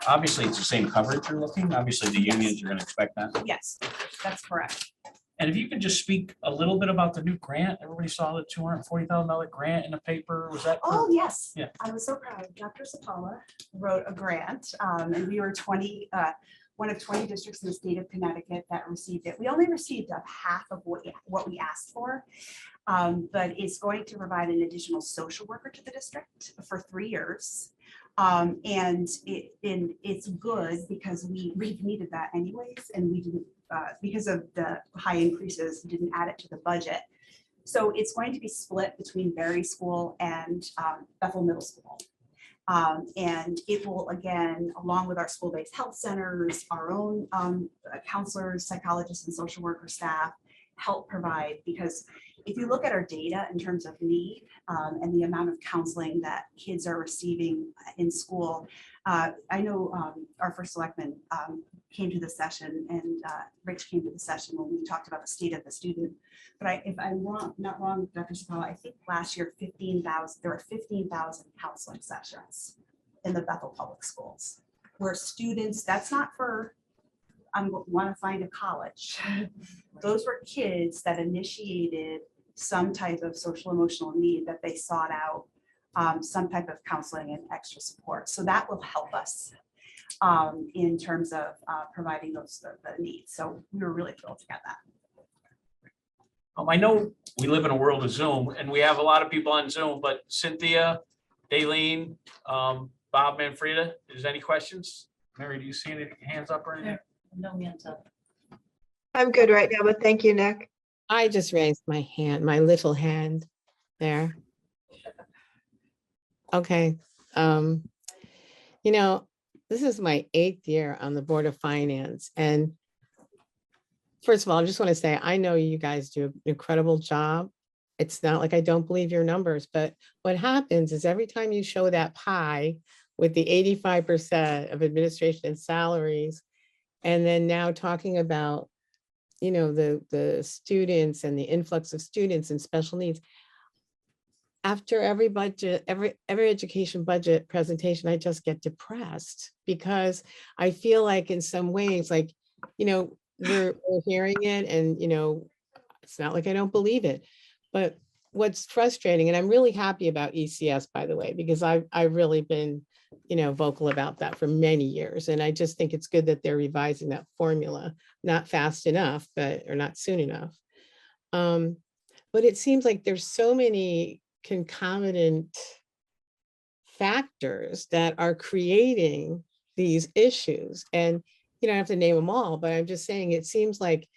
Obviously, it's the same coverage you're looking. Obviously, the unions are going to expect that.
Yes, that's correct.
And if you could just speak a little bit about the new grant. Everybody saw the $240,000 grant in the paper. Was that?
Oh, yes.
Yeah.
I was so proud. Dr. Sapala wrote a grant, and we were one of 20 districts in the state of Connecticut that received it. We only received a half of what we asked for, but it's going to provide an additional social worker to the district for 3 years. And it's good because we've needed that anyways, and we didn't, because of the high increases, didn't add it to the budget. So it's going to be split between Berry School and Bethel Middle School. And it will, again, along with our school-based health centers, our own counselors, psychologists, and social worker staff, help provide, because if you look at our data in terms of need and the amount of counseling that kids are receiving in school, I know our first selectman came to the session, and Rich came to the session when we talked about the state of the student. But if I'm not wrong, Dr. Sapala, I think last year there were 15,000 counseling sessions in the Bethel Public Schools, where students, that's not for want to find a college. Those were kids that initiated some type of social emotional need that they sought out some type of counseling and extra support. So that will help us in terms of providing those the needs. So we were really thrilled to get that.
I know we live in a world of Zoom, and we have a lot of people on Zoom, but Cynthia, Daleen, Bob, Manfreda, is any questions? Mary, do you see any hands up or anything?
No hands up.
I'm good right now, but thank you, Nick.
I just raised my hand, my little hand there. Okay. This is my 8th year on the Board of Finance. And first of all, I just want to say, I know you guys do an incredible job. It's not like I don't believe your numbers, but what happens is every time you show that pie with the 85% of administration and salaries, and then now talking about, the students and the influx of students and special needs. After every budget, every education budget presentation, I just get depressed because I feel like in some ways, like, we're hearing it and, it's not like I don't believe it, but what's frustrating, and I'm really happy about ECS, by the way, because I've really been, vocal about that for many years. And I just think it's good that they're revising that formula, not fast enough, or not soon enough. But it seems like there's so many concomitant factors that are creating these issues. And you don't have to name them all, but I'm just saying it seems like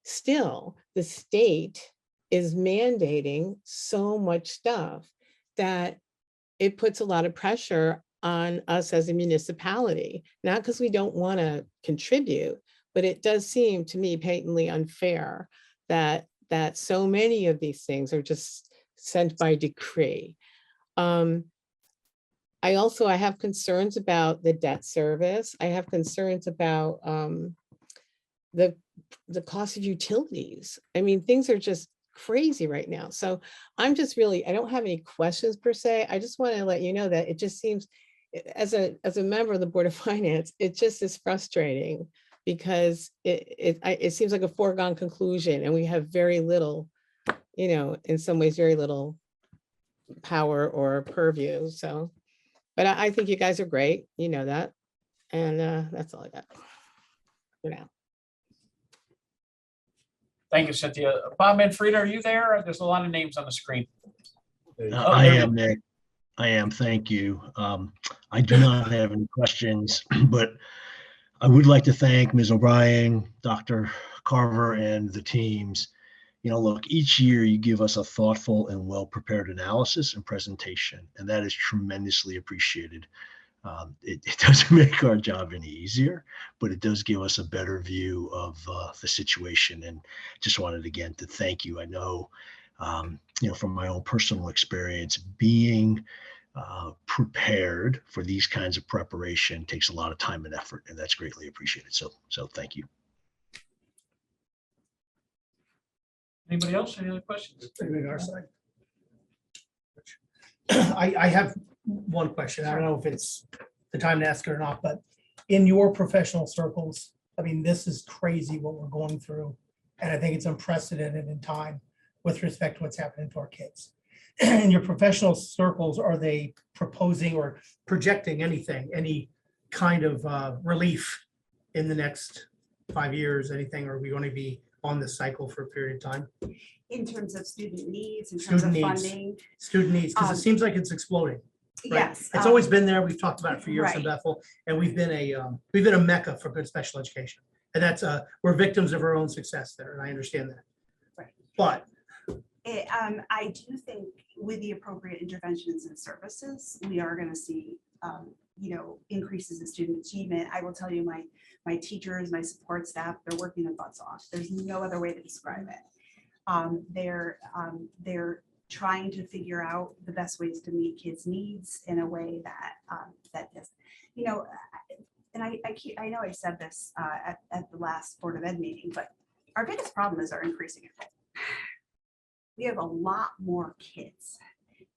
still the state is mandating so much stuff that it puts a lot of pressure on us as a municipality, not because we don't want to contribute, but it does seem to me patently unfair that so many of these things are just sent by decree. I have concerns about the debt service. I have concerns about the cost of utilities. I mean, things are just crazy right now. So I'm just really, I don't have any questions per se. I just want to let you know that it just seems, as a member of the Board of Finance, it just is frustrating because it seems like a foregone conclusion, and we have very little, in some ways, very little power or purview. So, but I think you guys are great, that, and that's all I got for now.
Thank you, Cynthia. Bob Manfreda, are you there? There's a lot of names on the screen.
I am, Nick. I am, thank you. I do not have any questions, but I would like to thank Ms. O'Brien, Dr. Carver, and the teams. Look, each year you give us a thoughtful and well-prepared analysis and presentation, and that is tremendously appreciated. It doesn't make our job any easier, but it does give us a better view of the situation. And just wanted again to thank you. I know, from my own personal experience, being prepared for these kinds of preparation takes a lot of time and effort, and that's greatly appreciated. So thank you.
Anybody else? Any other questions?
Anything on our side? I have one question. I don't know if it's the time to ask it or not, but in your professional circles, I mean, this is crazy what we're going through. And I think it's unprecedented in time with respect to what's happening to our kids. In your professional circles, are they proposing or projecting anything, any kind of relief in the next 5 years, anything? Or are we going to be on this cycle for a period of time?
In terms of student needs, in terms of funding.
Student needs, because it seems like it's exploding. Right?
Yes.
It's always been there. We've talked about it for years in
Right.
Bethel, and we've been a mecca for good special education. And that's we're victims of our own success there, and I understand that.
Right.
But
I do think with the appropriate interventions and services, we are going to see increases in student achievement. I will tell you, my teachers, my support staff, they're working their butts off. There's no other way to describe it. They're trying to figure out the best ways to meet kids' needs in a way that is, and I know I said this at the last Board of Ed meeting, but our biggest problem is our increasing enrollment. We have a lot more kids.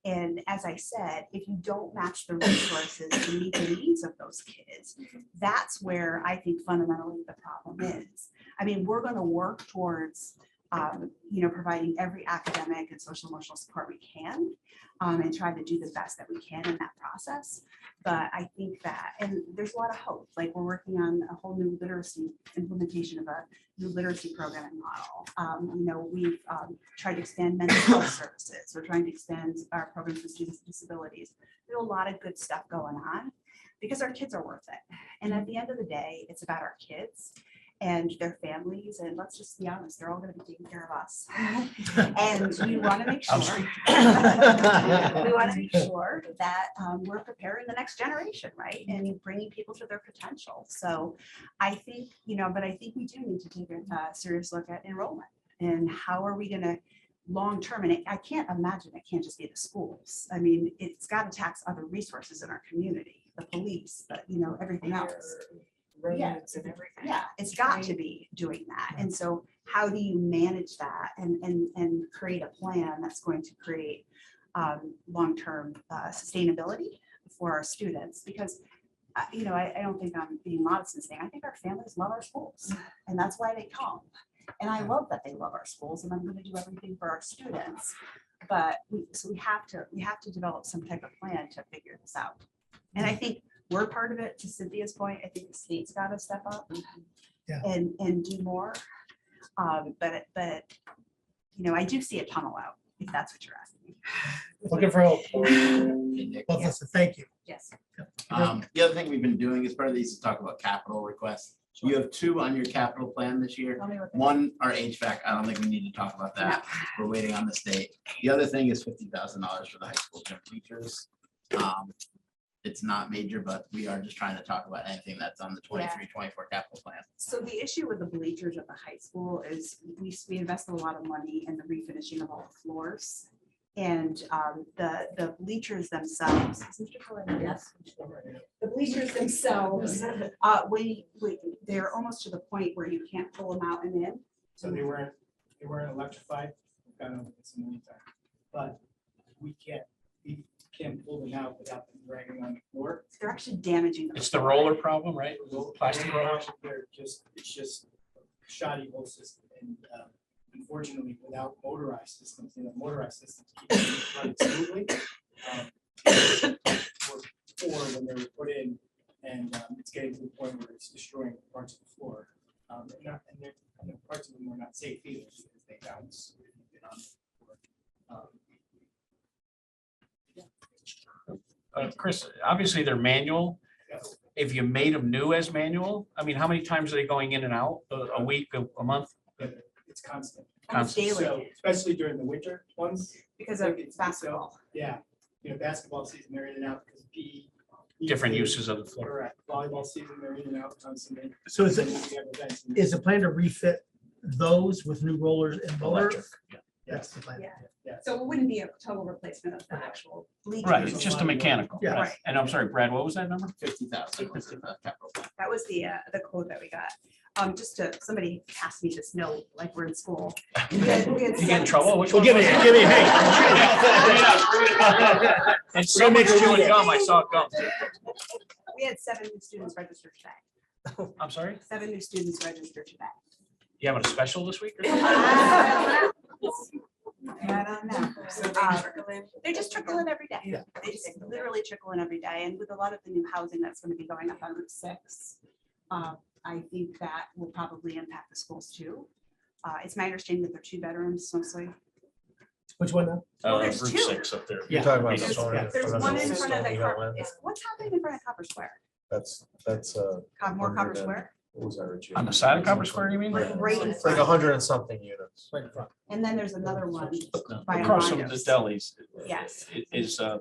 And as I said, if you don't match the resources to meet the needs of those kids, that's where I think fundamentally the problem is. I mean, we're going to work towards, providing every academic and social emotional support we can, and try to do the best that we can in that process. But I think that, and there's a lot of hope, like we're working on a whole new implementation of a new literacy programming model. We've tried to expand mental health services. We're trying to expand our programs for students with disabilities. There's a lot of good stuff going on because our kids are worth it. And at the end of the day, it's about our kids and their families, and let's just be honest, they're all going to be taking care of us. And we want to make sure that we're preparing the next generation, right, and bringing people to their potential. So I think, but I think we do need to take a serious look at enrollment and how are we going to long term. And I can't imagine it can't just be the schools. I mean, it's got to tax other resources in our community, the police, but everything else.
Roads and everything.
Yeah, it's got to be doing that. And so how do you manage that and create a plan that's going to create long-term sustainability for our students? Because I don't think I'm being modest in saying, I think our families love our schools and that's why they come. And I love that they love our schools, and I'm going to do everything for our students. So we have to develop some type of plan to figure this out. And I think we're part of it, to Cynthia's point. I think the state's got to step up
Yeah.
and do more. But, I do see a tunnel out, if that's what you're asking me.
Looking for hope.
Hey, Nick.
Well, listen, thank you.
Yes.
The other thing we've been doing as part of these is talk about capital requests. You have 2 on your capital plan this year.
Tell me what-
One are HVAC. I don't think we need to talk about that. We're waiting on the state. The other thing is $50,000 for the high school gym teachers. It's not major, but we are just trying to talk about anything that's on the 23-24 capital plan.
So the issue with the bleachers at the high school is we invested a lot of money in the refinishing of all the floors. And the bleachers themselves. Is Mr. Cohen? Yes. The bleachers themselves, they're almost to the point where you can't pull them out and in.
So they weren't electrified, we've got them in the meantime, but we can't pull them out without them dragging on the floor.
They're actually damaging.
It's the roller problem, right? Plastic
They're
rollers.
it's just shoddy whole system, and unfortunately, without motorized systems, motorized systems keep it running smoothly. Or when they were put in, and it's getting to the point where it's destroying parts of the floor. And parts of them are not safe either, because they bounce.
Chris, obviously they're manual. If you made them new as manual, I mean, how many times are they going in and out? A week, a month?
It's constant.
Constant.
Daily,
So especially during the winter ones.
because of basketball.
Yeah, basketball season, they're in and out because PE.
Different uses of the floor.
Correct. Volleyball season, they're in and out constantly.
So is
And
it,
then we have events in-
is the plan to refit those with new rollers and motor?
Electric.
That's the plan.
Yeah. So it wouldn't be a total replacement of the actual bleachers.
Right, it's just a mechanical.
Yeah.
Right.
And I'm sorry, Brad, what was that number?
50,000 was the capital plan.
That was the quote that we got. Somebody passed me this note, like we're in school. We had
You get in
seven-
trouble? Which
Well,
one
give me,
was it?
give me, hey.
And someone
make sure you
chewing
get it.
gum, I saw gum.
We had 7 new students registered today.
I'm sorry,
7 new students registered today.
you having a special this week? Or something?
I don't know.
So they trickle in.
They just trickle in every day.
Yeah.
They just literally trickle in every day. And with a lot of the new housing that's going to be going up on Route 6, I think that will probably impact the schools too. It's my understanding that they're 2 bedrooms mostly.
Which one now?
Well,
Route
there's two.
6 up there.
Yeah.
You're talking about
There's
the one in
there's
front of
one
the
in front of the,
Stony
Car-
Hill Inn?
what's happening in front of Copper Square?
That's,
More Copper
100 and-
Square?
what was that, Richie?
On the side of Copper Square, you mean?
Like right in
It's like
front.
100 and something units.
Right in front.
And then there's another one by
Across from the
Armando's.
delis.
Yes.
Is the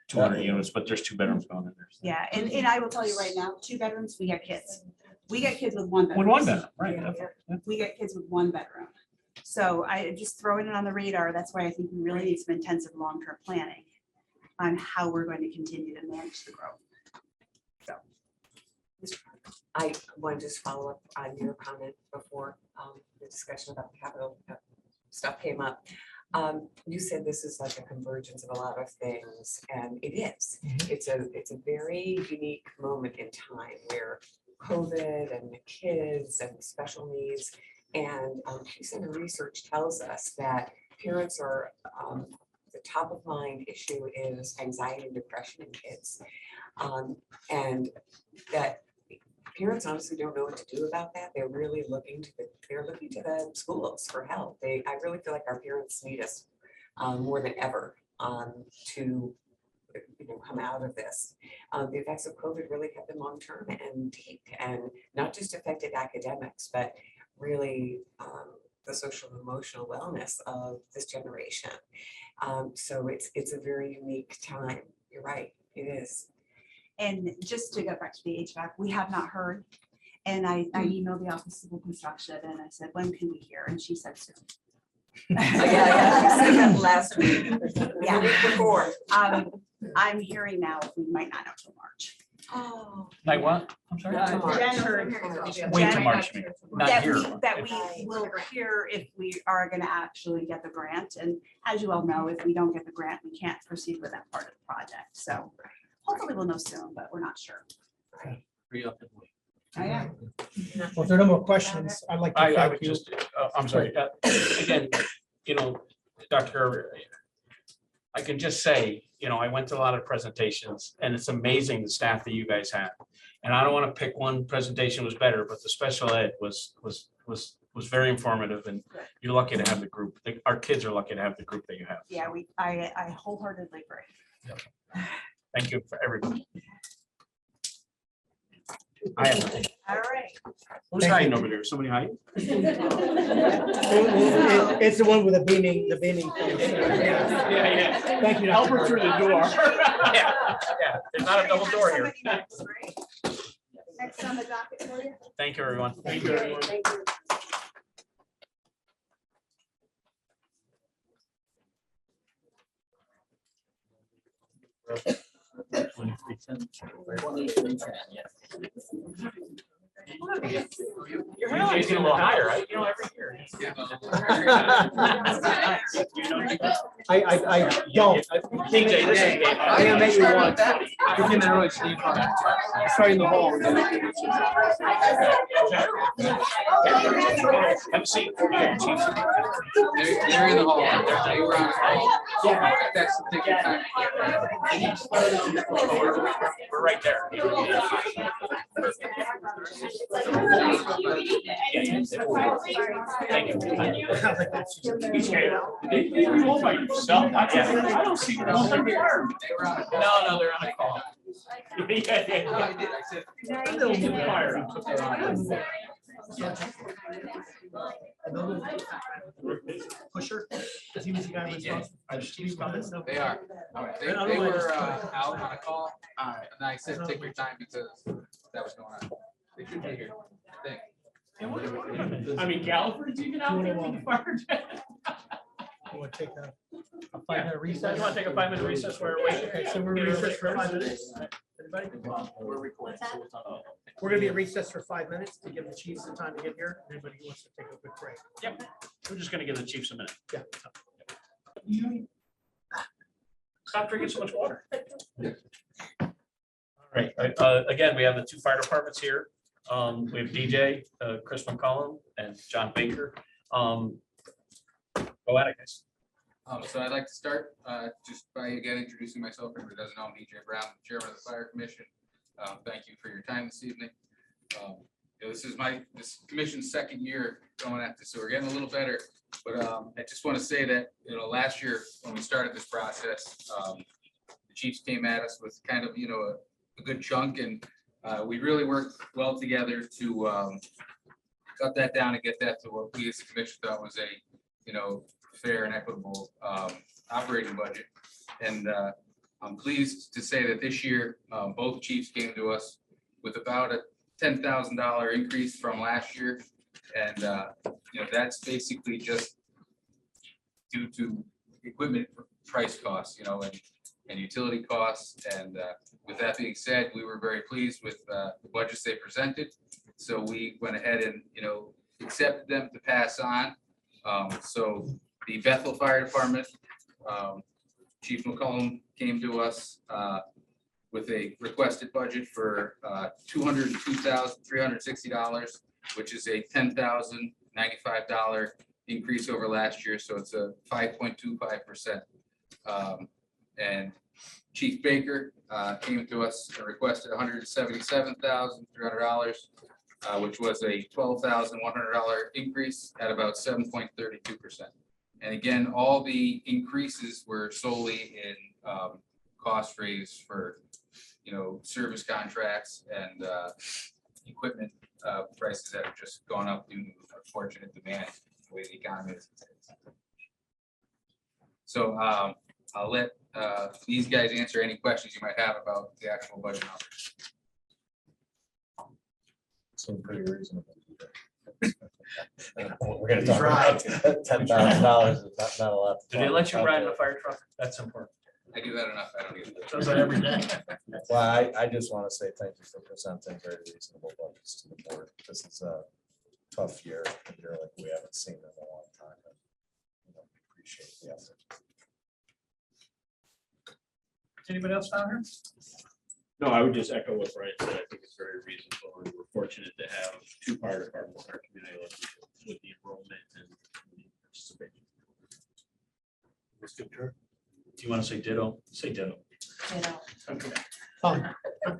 200 units, but there's 2 bedrooms going in there.
Yeah, and I will tell you right now, 2 bedrooms, we get kids. We get kids with 1 bedroom.
With one bedroom, right?
Yeah. We get kids with 1 bedroom. So I just throwing it on the radar. That's why I think we really need some intensive long-term planning on how we're going to continue to manage the growth. So.
I want to just follow up on your comment before the discussion about the capital stuff came up. You said this is like a convergence of a lot of things, and it is. It's a very unique moment in time where COVID and the kids and the special needs, and center research tells us that parents are, the top of mind issue is anxiety and depression in kids. And that parents honestly don't know what to do about that. They're really looking to the schools for help. I really feel like our parents need us more than ever to come out of this. The effects of COVID really have been long-term and deep, and not just affected academics, but really the social and emotional wellness of this generation. So it's a very unique time. You're right, it is.
And just to get back to the HVAC, we have not heard. And I emailed the Office of Civil Construction and I said, when can we hear? And she said soon.
Yeah, you said that last week.
Yeah.
The week before.
I'm hearing now we might not know till March.
Oh.
Like what? I'm sorry?
Jen heard
Wait till
Jen-
March, maybe. Not
that
here.
we will hear if we are going to actually get the grant. And as you all know, if we don't get the grant, we can't proceed with that part of the project. So hopefully we'll know soon, but we're not sure.
Hurry up and wait.
Oh, yeah.
Well, if there are no more questions, I'd like to
I
thank
would
you.
just, I'm sorry, again, Dr. Gerber, I can just say, I went to a lot of presentations and it's amazing the staff that you guys have. And I don't want to pick one presentation was better, but the special ed was very informative and you're lucky to have the group. Our kids are lucky to have the group that you have.
Yeah, I wholeheartedly agree.
Thank you for everybody. I have.
All right.
Who's hiding over there? Somebody hiding?
It's the one with the beaming face.
Yeah.
Thank you.
Help
Dr.
her through the
Carter.
door. Yeah, there's not a double door here.
Somebody next, right? Next on the docket for you.
Thank you, everyone.
Thank you, everyone.
Thank you.
Your hairline's getting a little higher, right? Every year.
I don't.
TJ, this is.
I'm gonna make you one. You came in early, Steve. Starting the hall.
Have a seat.
They're in the hall. They were on the hall.
Yeah.
That's the thing.
We're right there. Thank you. You all by yourself? I don't see. No, they're on a call. They'll do fire.
Pusher, because he was the guy responsible.
They are. They were out on a call. And I said, take your time because that was going on. They should be here. Thank
I mean, Galliford's even out there with the fire jet.
You want to take a 5-minute recess?
You want to take a 5-minute recess where we're waiting?
Okay, so we're gonna recess for 5 minutes. Everybody? We're gonna be at recess for 5 minutes to give the chiefs some time to get here. Anybody who wants to take a quick break?
Yep. We're just gonna give the chiefs a minute.
Yeah.
Stop drinking so much water. All right, again, we have the 2 fire departments here. We have DJ, Chris McCollum and John Baker. Go at it, guys.
So I'd like to start just by again introducing myself. Everybody doesn't know I'm DJ Brown, Chairman of the Fire Commission. Thank you for your time this evening. This is this commission's second year going at this, so we're getting a little better. But I just want to say that last year when we started this process, the chiefs came at us with kind of a good chunk, and we really worked well together to cut that down and get that to what we as a commission thought was a fair and equitable operating budget. And I'm pleased to say that this year, both chiefs came to us with about a $10,000 increase from last year. And that's basically just due to equipment price costs, and utility costs. And with that being said, we were very pleased with the budgets they presented. So we went ahead and, accepted them to pass on. So the Bethel Fire Department, Chief McCollum came to us with a requested budget for $202,360, which is a $10,095 increase over last year. So it's a 5.25%. And Chief Baker came to us and requested $177,300, which was a $12,100 increase at about 7.32%. And again, all the increases were solely in cost raise for, service contracts and equipment prices that have just gone up due to unfortunate demand, the way the economy is. So I'll let these guys answer any questions you might have about the actual budget numbers.
Seemed pretty reasonable. We're gonna talk about $10,000 is not a lot.
Do they let you ride in a fire truck? That's important.
I do that enough. I don't need to.
Does that every day.
Well, I just want to say thank you for presenting very reasonable budgets to the board. This is a tough year, a year like we haven't seen in a long time. And, appreciate the effort.
Anybody else down here?
No, I would just echo what Brian said. I think it's very reasonable, and we're fortunate to have 2 fire departments in our community with the enrollment and the participation.
Do you You want to say ditto? Say ditto.
You know,
Okay.
Um,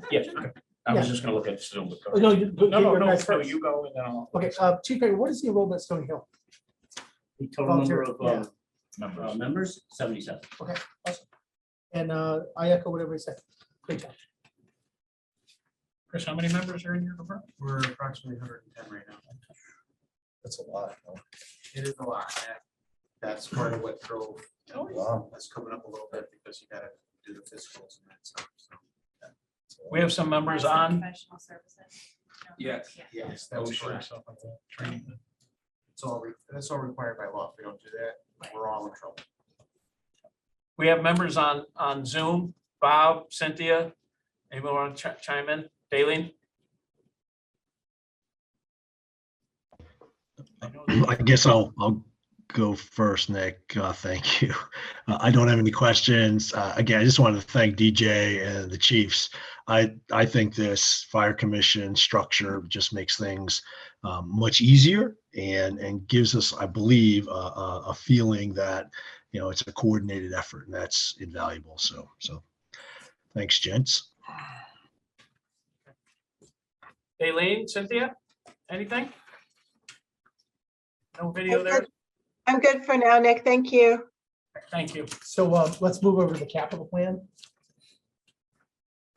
Yeah, okay. I was
Yeah.
just gonna look at Zoom. but go
No,
ahead.
you,
No, no,
your
no,
guys
no,
first.
you go and then I'll.
Okay, Chief Hager, what is the enrollment at Stony Hill?
The total number of
Yeah.
Members.
members, 77.
And I echo what everybody said. Great job.
Chris, how many members are in your group?
We're approximately 110 right now.
That's a lot. Huh?
It is a lot. That's part of what drove,
Wow.
that's coming up a little bit because you gotta do the physicals and that stuff, so.
We have some members
that's the
on.
Professional services. No.
Yes,
Yeah.
yes, that's
OSHA,
correct.
stuff like that, training.
That's all required by law. If we don't do that, we're all in trouble.
We have members on Zoom. Bob, Cynthia, anyone want to chime in? Daleen?
I guess I'll go first, Nick. Thank you. I don't have any questions. Again, I just wanted to thank DJ and the Chiefs. I think this fire commission structure just makes things much easier and gives us, I believe, a feeling that, you know, it's a coordinated effort, and that's invaluable. So thanks, gents.
Daleen, Cynthia, anything? No video
I'm
there?
good. I'm good for now, Nick. Thank you.
Thank you.
So let's move over to the capital plan.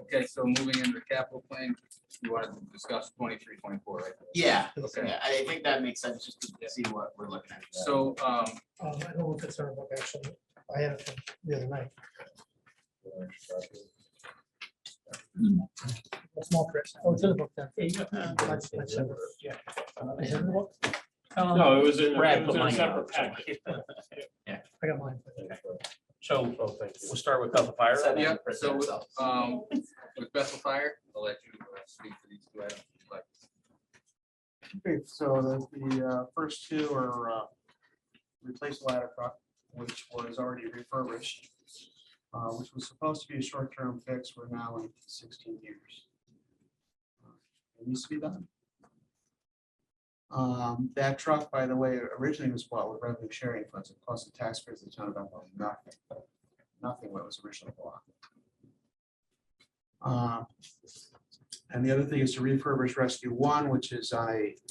Okay, so moving into the capital plan, you wanted to discuss 23, 24, right?
Yeah,
Okay.
yeah, I think that makes sense just to see what we're looking at.
So,
I don't know if it's our book, actually. I had it from the other night. A small print. Oh, it's in the book then.
Yeah, you got-
Let's send it.
Yeah.
Is it in the book?
No, it was in,
Brad
it
put
was in a
mine
separate
out.
package.
I got mine.
So
Oh, thank you.
we'll start with Bethel Fire.
yeah, so with Bethel Fire, I'll let you speak for these two items. if you'd like.
Okay, so the first two are replace ladder truck, which was already refurbished, which was supposed to be a short-term fix. We're now in 16 years. It needs to be done. That truck, by the way, originally was bought with revenue sharing funds. It cost the taxpayers a ton of nothing, nothing what was originally bought. And the other thing is to refurbish Rescue One, which is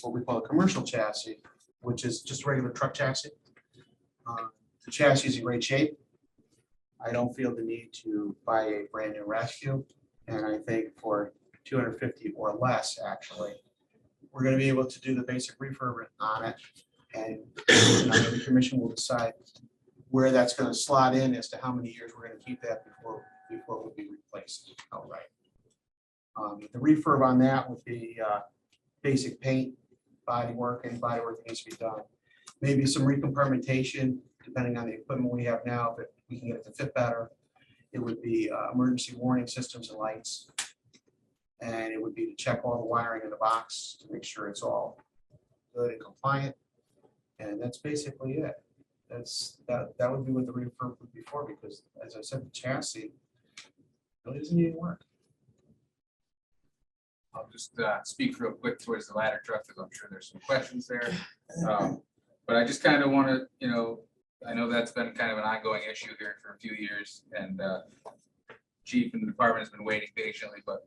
what we call a commercial chassis, which is just a regular truck chassis. The chassis is in great shape. I don't feel the need to buy a brand new Rescue, and I think for $250 or less, actually, we're going to be able to do the basic refurb on it, and the commission will decide where that's going to slot in as to how many years we're going to keep that before it will be replaced outright. The refurb on that would be basic paint, body work, and body work that needs to be done. Maybe some recompartmentation, depending on the equipment we have now, but we can get it to fit better. It would be emergency warning systems and lights. And it would be to check all the wiring in the box to make sure it's all good and compliant. And that's basically it. That would be what the refurb would be for, because as I said, the chassis really doesn't need work.
I'll just speak real quick towards the ladder truck, because I'm sure there's some questions there. But I just kind of want to, I know that's been kind of an ongoing issue here for a few years, and Chief and the department has been waiting patiently, but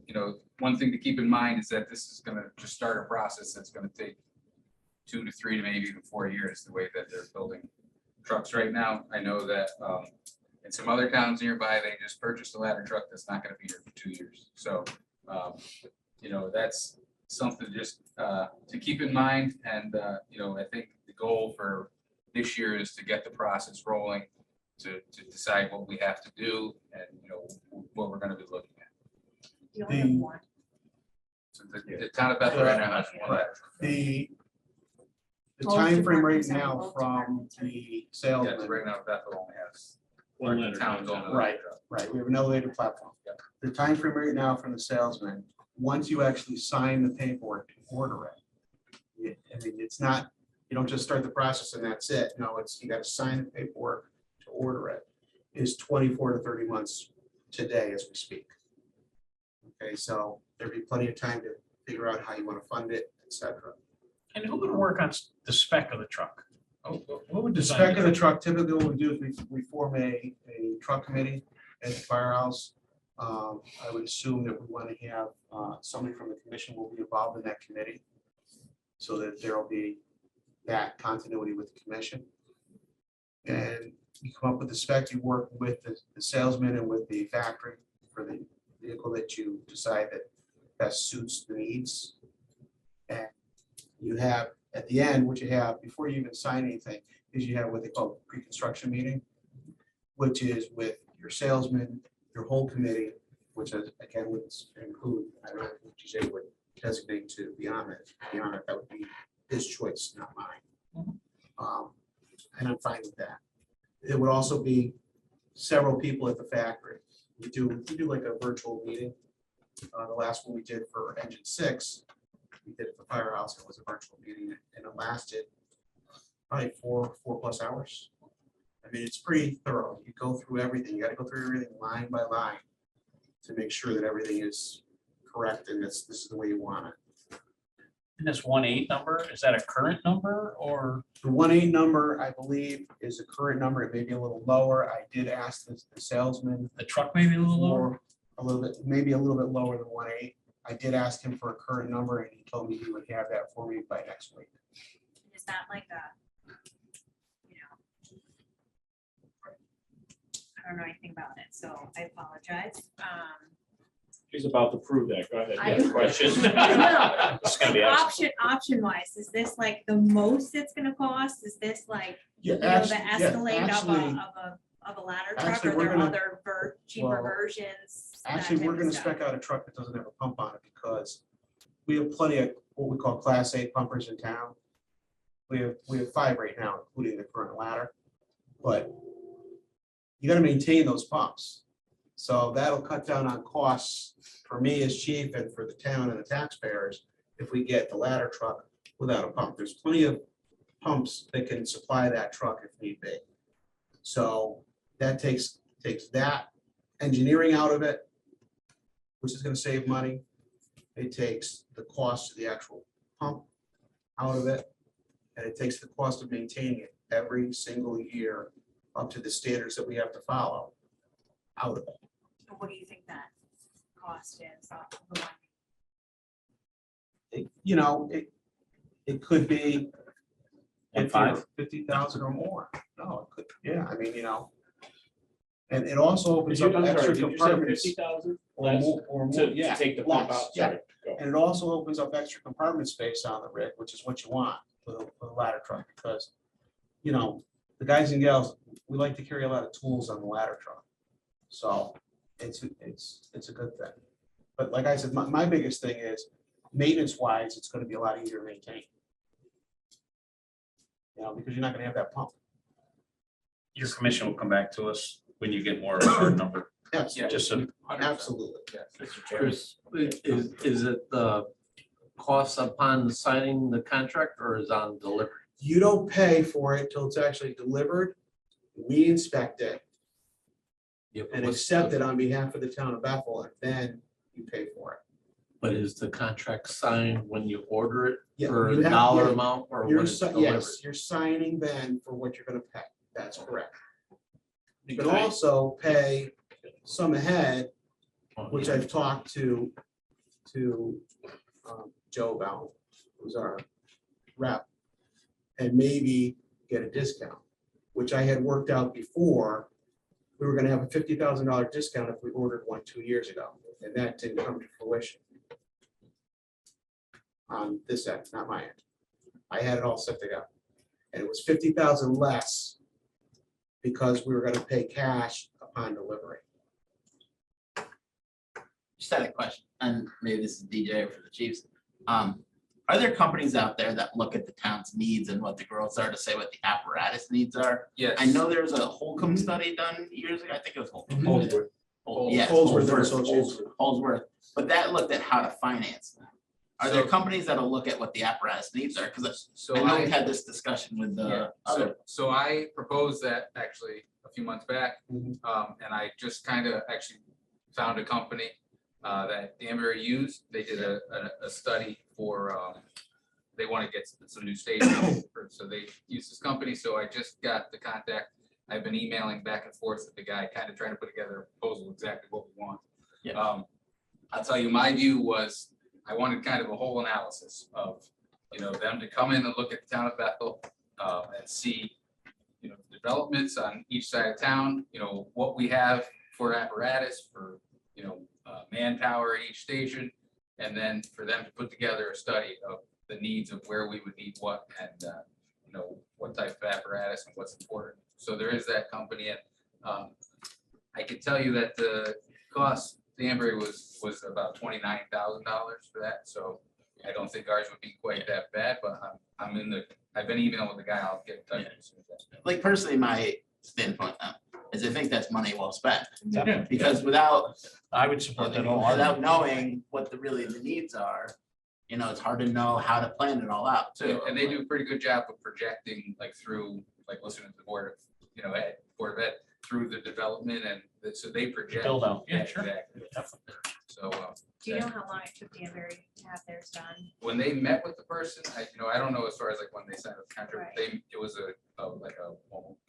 one thing to keep in mind is that this is going to just start a process that's going to take 2 to 3 to maybe even 4 years, the way that they're building trucks right now. I know that in some other towns nearby, they just purchased a ladder truck that's not going to be here for 2 years. So, that's something just to keep in mind. And, I think the goal for this year is to get the process rolling, to decide what we have to do and, what we're going to be looking at.
You only have one.
So the town of Bethel right now has one ladder truck.
The
Most
time frame right
departments have
now
both
from
departments.
Yeah,
the
'cause
salesman.
right now Bethel only has
One
the
letter.
town's only ladder
Right.
truck.
Right, we have an elevated platform.
Yep.
The time frame right now from the salesman, once you actually sign the paperwork to order it. It's not, you don't just start the process and that's it. No, you got to sign the paperwork to order it. Is 24 to 30 months today as we speak. Okay, so there'd be plenty of time to figure out how you want to fund it, etc.
And who would work on the spec of the truck?
What would the spec of the truck, typically what we do is we form a truck committee at the firehouse. I would assume that we want to have somebody from the commission will be involved in that committee, so that there will be that continuity with the commission. And you come up with the spec, you work with the salesman and with the factory for the vehicle that you decide that best suits the needs. And you have, at the end, what you have, before you even sign anything, is you have what they call pre-construction meeting, which is with your salesman, your whole committee, which is, again, would include, I don't know, if DJ would designate to be on it, that would be his choice, not mine. And I'm fine with that. It would also be several people at the factory. We do like a virtual meeting. The last one we did for engine 6, we did at the firehouse. It was a virtual meeting and it lasted probably four plus hours. I mean, it's pretty thorough. You go through everything. You got to go through everything line by line to make sure that everything is correct and this is the way you want it.
And this 1.8 number, is that a current number or?
The 1.8 number, I believe, is a current number. It may be a little lower. I did ask the salesman.
The truck may be a little lower?
for a little bit, maybe a little bit lower than 1.8. I did ask him for a current number and he told me he would have that for me by next week.
Is that like a, you know, I don't know anything about it, so I apologize.
She's about to prove that. Go ahead.
I-
Yes, question.
No.
It's gonna be excellent.
Option wise, is this like the most it's gonna cost? Is this like,
Yeah,
you know, the Escalade of a ladder truck?
actually,
Are
we're
there
gonna-
other cheaper
well,
versions? that
Actually,
type
we're
of
gonna
stuff?
spec out a truck that doesn't have a pump on it because we have plenty of what we call Class 8 pumpers in town. We have 5 right now, including the current ladder, but you gotta maintain those pumps. So that'll cut down on costs for me as chief and for the town and the taxpayers if we get the ladder truck without a pump. There's plenty of pumps that can supply that truck if need be. So that takes that engineering out of it, which is gonna save money. It takes the cost of the actual pump out of it, and it takes the cost of maintaining it every single year up to the standards that we have to follow out of it.
What do you think that cost is? The one?
You know, it could be
1.5?
50,000 or more. No, it could, yeah, I mean, you know. And it also opens up
I'm sorry,
extra
did you say
compartments.
50,000
Or
less
more, or more,
to
yeah,
take the pump
less,
out?
yeah.
Sorry, go.
And it also opens up extra compartment space on the rig, which is what you want with a ladder truck, because, you know, the guys and gals, we like to carry a lot of tools on the ladder truck. So it's a good thing. But like I said, my biggest thing is maintenance wise, it's gonna be a lot easier to maintain. You know, because you're not gonna have that pump.
Your commission will come back to us when you get more of a hard number.
Yes,
Just so,
absolutely.
Mr. Chairman.
Is it the cost upon signing the contract or is on delivery?
You don't pay for it till it's actually delivered. We inspect it and accept it on behalf of the town of Bethel, and then you pay for it.
But is the contract signed when you order it
Yeah,
for
you
a
have-
dollar
yeah,
amount or
You're,
when it's
si-
delivered?
yes, you're signing then for what you're gonna pay. That's correct. You can
Can I-
also pay some ahead,
Oh,
which
yeah.
I've talked to Joe about, who's our rep, and maybe get a discount, which I had worked out before. We were gonna have a $50,000 discount if we ordered one 2 years ago, and that didn't come to fruition. On this end, not my end. I had it all set to go. And it was 50,000 less because we were gonna pay cash upon delivery.
Just had a question, and maybe this is DJ for the Chiefs. Are there companies out there that look at the town's needs and what the growths are to say what the apparatus needs are?
Yes.
I know there was a Holcomb study done years ago. I think it was Holcomb.
Mhm.
Yes,
Holdsworth and Associates.
Holdsworth, but that looked at how to finance them. Are there companies that'll look at what the apparatus needs are? Because
So
I know we've had this discussion with
Yeah,
the other.
so I proposed that actually a few months back.
Mhm.
And I just kind of actually found a company that Danbury used. They did a study for they want to get some new stations, so they use this company, so I just got the contact. I've been emailing back and forth with the guy, kind of trying to put together a proposal, exactly what we want.
Yeah.
I'll tell you, my view was, I wanted kind of a whole analysis of, them to come in and look at the town of Bethel, and see, developments on each side of town, what we have for apparatus, for, manpower at each station, and then for them to put together a study of the needs of where we would need what, and, what type of apparatus and what's important. So there is that company, and I can tell you that the cost, Danbury was about $29,000 for that, so I don't think ours would be quite that bad, but I've been emailing with the guy, I'll get in touch with him as soon as that's.
Like personally, my standpoint now is I think that's money well spent.
Yeah.
Because without,
I would support that wholeheartedly.
without knowing what the needs are, it's hard to know how to plan it all out too.
And they do a pretty good job of projecting, like through, like listening to the board of, Board of Ed, through the development, and so they project.
Build out. Yeah,
Yeah,
sure.
exactly. So,
Do you know how long it took Danbury to have theirs done?
when they met with the person, I don't know as far as like when they signed the contract,
Right.
it was like a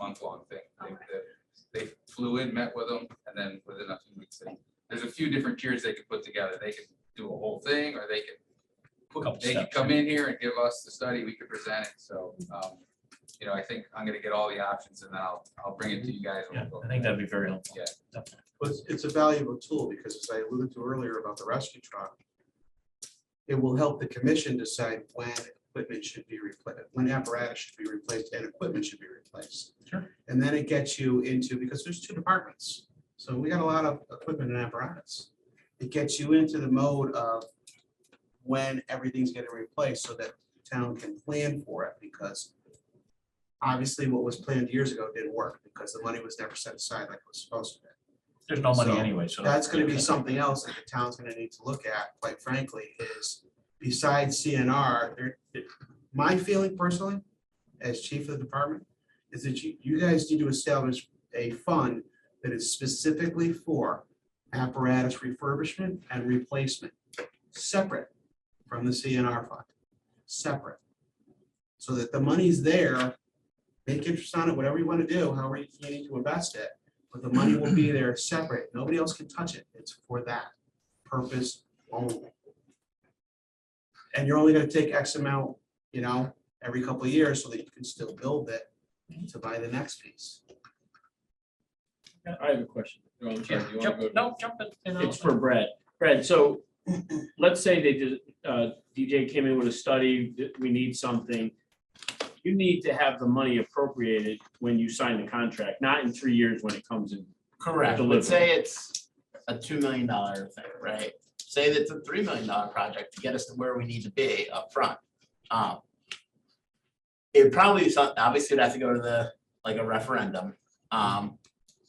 month-long thing. They flew in, met with them, and then within a few weeks, there's a few different tiers they could put together. They could do a whole thing, or they
Couple
could
steps.
come in here and give us the study, we could present it, so, I think I'm gonna get all the options, and then I'll bring it to you guys. and
Yeah,
we'll go
I think that'd be very helpful.
Yeah.
Definitely.
But it's a valuable tool because as I alluded to earlier about the rescue truck, it will help the commission decide when equipment should be replaced, when apparatus should be replaced and equipment should be replaced.
Sure.
And then it gets you into, because there's two departments, so we got a lot of equipment and apparatus. It gets you into the mode of when everything's getting replaced so that the town can plan for it, because obviously what was planned years ago didn't work because the money was never set aside like it was supposed to be.
There's no money
So
anyway, so.
That's gonna be something else that the town's gonna need to look at, quite frankly, is besides CNR, my feeling personally, as chief of the department, is that you guys need to establish a fund that is specifically for apparatus refurbishment and replacement, separate from the CNR fund, separate. So that the money's there, make interest on it, whatever you wanna do, however you need to invest it, but the money will be there separate. Nobody else can touch it. It's for that purpose only. And you're only gonna take X amount, every couple of years so that you can still build it to buy the next piece.
I have a question. Oh, I'm sorry, do you wanna go?
Jump in.
It's for Brad. Brad, so let's say they did, DJ came in with a study, that we need something. You need to have the money appropriated when you sign the contract, not in 3 years when it comes in.
Correct,
Delivery.
but say it's a $2 million thing, right? Say that's a $3 million project to get us to where we need to be up front. It probably, obviously, would have to go to a referendum.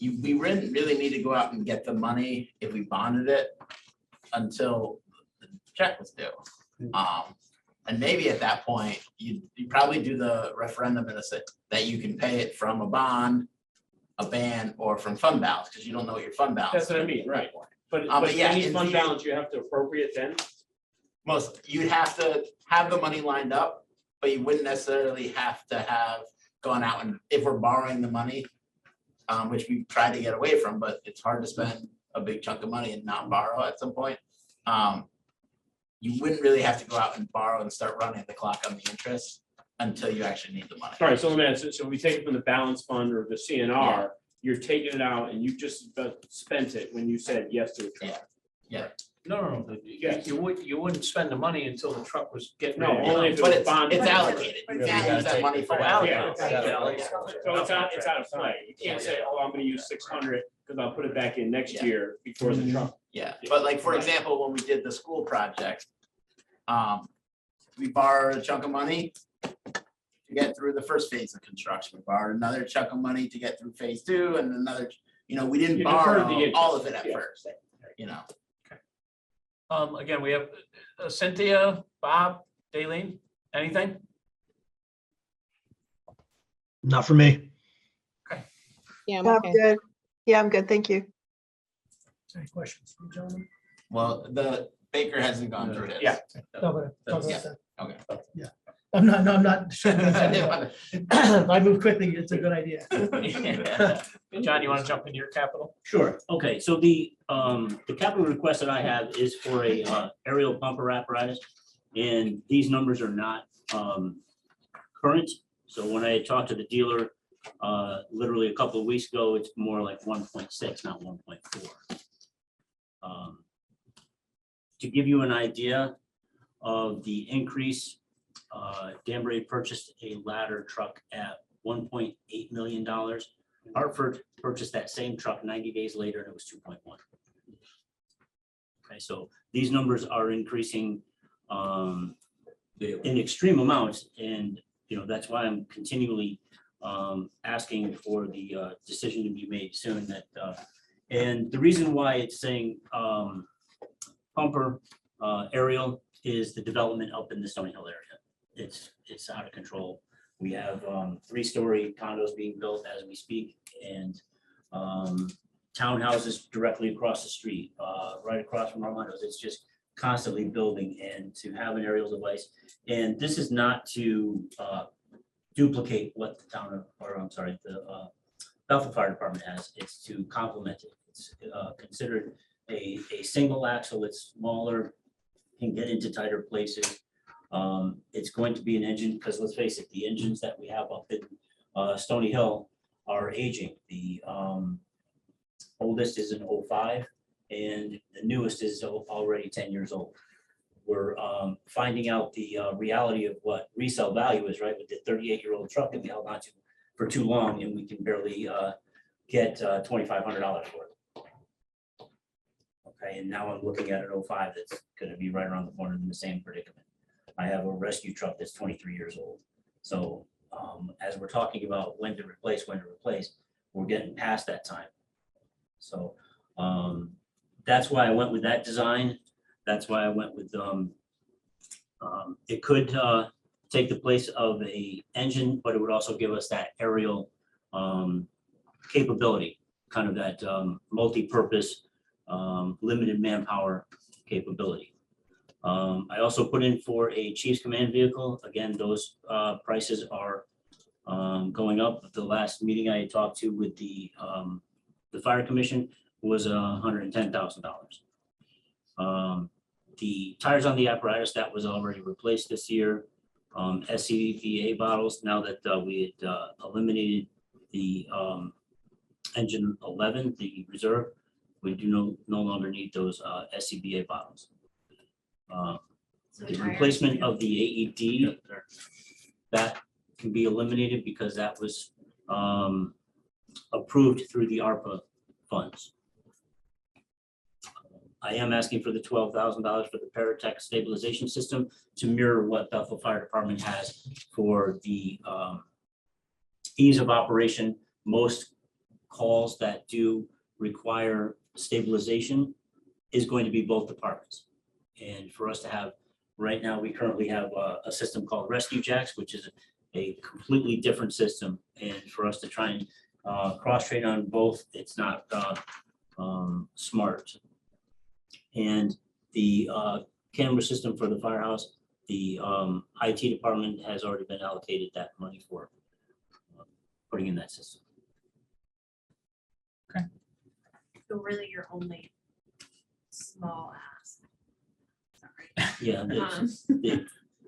We wouldn't really need to go out and get the money if we bonded it until the check was due. And maybe at that point, you probably do the referendum in a sense that you can pay it from a bond, a ban, or from fund balance, because you don't know what your fund balance.
That's what I
is.
mean, right. But
yeah,
any
in
fund
theory-
balance you have to appropriate then?
You'd have to have the money lined up, but you wouldn't necessarily have to have gone out and, if we're borrowing the money, which we try to get away from, but it's hard to spend a big chunk of money and not borrow at some point. You wouldn't really have to go out and borrow and start running the clock on the interest until you actually need the money.
All right, so let me ask, so we take it from the balance fund or the CNR, you're taking it out and you just spent it when you said yes to the truck.
No, you wouldn't spend the money until the truck was getting.
No,
ready.
only if
But
it's
it's
bonded.
allocated. You can't use that money for
Yeah.
allocated.
So it's out of play. You can't say, oh, I'm gonna use 600 because I'll put it back in next
Yeah.
year before the truck.
Yeah, but like, for example, when we did the school project, we borrowed a chunk of money to get through the first phase of construction. We borrowed another chunk of money to get through phase 2 and another, we didn't
You deferred the
borrow
interest.
all of it at
Yeah.
first,
Again, we have Cynthia, Bob, Daleen, anything?
Not for me.
Yeah, I'm
I'm
okay.
good. Yeah, I'm good. Thank you.
Any questions, from gentlemen?
Well, the Baker hasn't gone through this.
Yeah.
No, but talk about
Yeah.
that.
Okay.
Yeah. I'm not, no, I'm not. If I move quickly, it's a good idea.
John, you want to jump into your capital?
Sure, okay, so the capital request that I have is for a aerial pumper apparatus. And these numbers are not current, so when I talked to the dealer literally a couple of weeks ago, it's more like 1.6, not 1.4. To give you an idea of the increase, Danbury purchased a ladder truck at $1.8 million. Hartford purchased that same truck 90 days later and it was 2.1. Okay, so these numbers are increasing in extreme amounts, and that's why I'm continually asking for the decision to be made soon. That and the reason why it's saying pumper aerial is the development up in the Stony Hill area. It's out of control. We have 3-story condos being built as we speak, and townhouses directly across the street, right across from Armando's. It's just constantly building, and to have an aerial device. And this is not to duplicate what the the Bethel Fire Department has. It's to complement it. It's considered a single axle. It's smaller, can get into tighter places. It's going to be an engine, because let's face it, the engines that we have up in Stony Hill are aging. The oldest is an 05 and the newest is already 10 years old. We're finding out the reality of what resale value is, right? With the 38-year-old truck that we held on to for too long, and we can barely get $2,500 for it. Okay, and now I'm looking at an 05 that's going to be right around the corner in the same predicament. I have a rescue truck that's 23 years old. So as we're talking about when to replace, we're getting past that time. So that's why I went with that design. That's why I went with it could take the place of a engine, but it would also give us that aerial capability, kind of that multi-purpose limited manpower capability. I also put in for a Chief's Command vehicle. Again, those prices are going up. The last meeting I talked to with the Fire Commission was $110,000. The tires on the apparatus, that was already replaced this year. SCBA bottles, now that we had eliminated the engine 11, the reserve, we do no longer need those SCBA bottles. The replacement of the AED, that can be eliminated because that was approved through the ARPA funds. I am asking for the $12,000 for the Paratech stabilization system to mirror what Bethel Fire Department has for the ease of operation. Most calls that do require stabilization is going to be both departments. And for us to have, right now, we currently have a system called Rescue Jacks, which is a completely different system. And for us to try and cross-train on both, it's not smart. And the camera system for the firehouse, the IT department has already been allocated that money for putting in that system.
So really your only small ask. Sorry.
Yeah,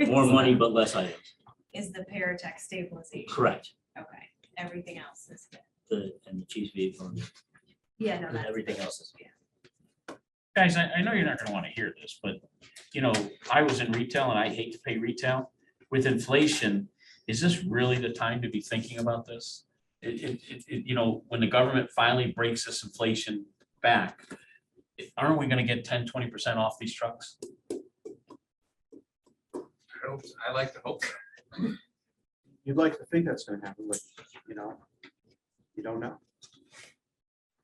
more money, but less items.
Is the Paratech stabilization.
Correct.
Okay, everything else is good.
And the chief's vehicle,
Yeah, no, that's.
everything else is.
Guys, I know you're not gonna wanna hear this, but I was in retail and I hate to pay retail. With inflation, is this really the time to be thinking about this? When the government finally breaks this inflation back, aren't we gonna get 10-20% off these trucks?
I like to hope so.
You'd like to think that's gonna happen, but you don't know.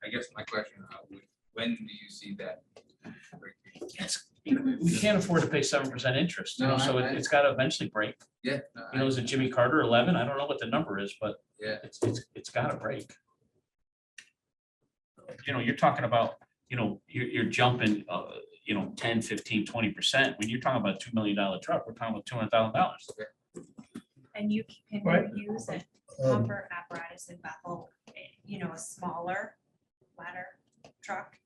I guess my question, when do you see that?
We can't afford to pay 7% interest,
No,
so
I-
it's gotta eventually break.
Yeah.
Is it Jimmy Carter 11? I don't know what the number is, but
Yeah.
it's gotta break. You're talking about, you're jumping, 10, 15, 20%. When you're talking about $2 million truck, we're talking about $200,000.
And you can
Right.
use a comfort apparatus in Bethel, you know, a smaller ladder truck.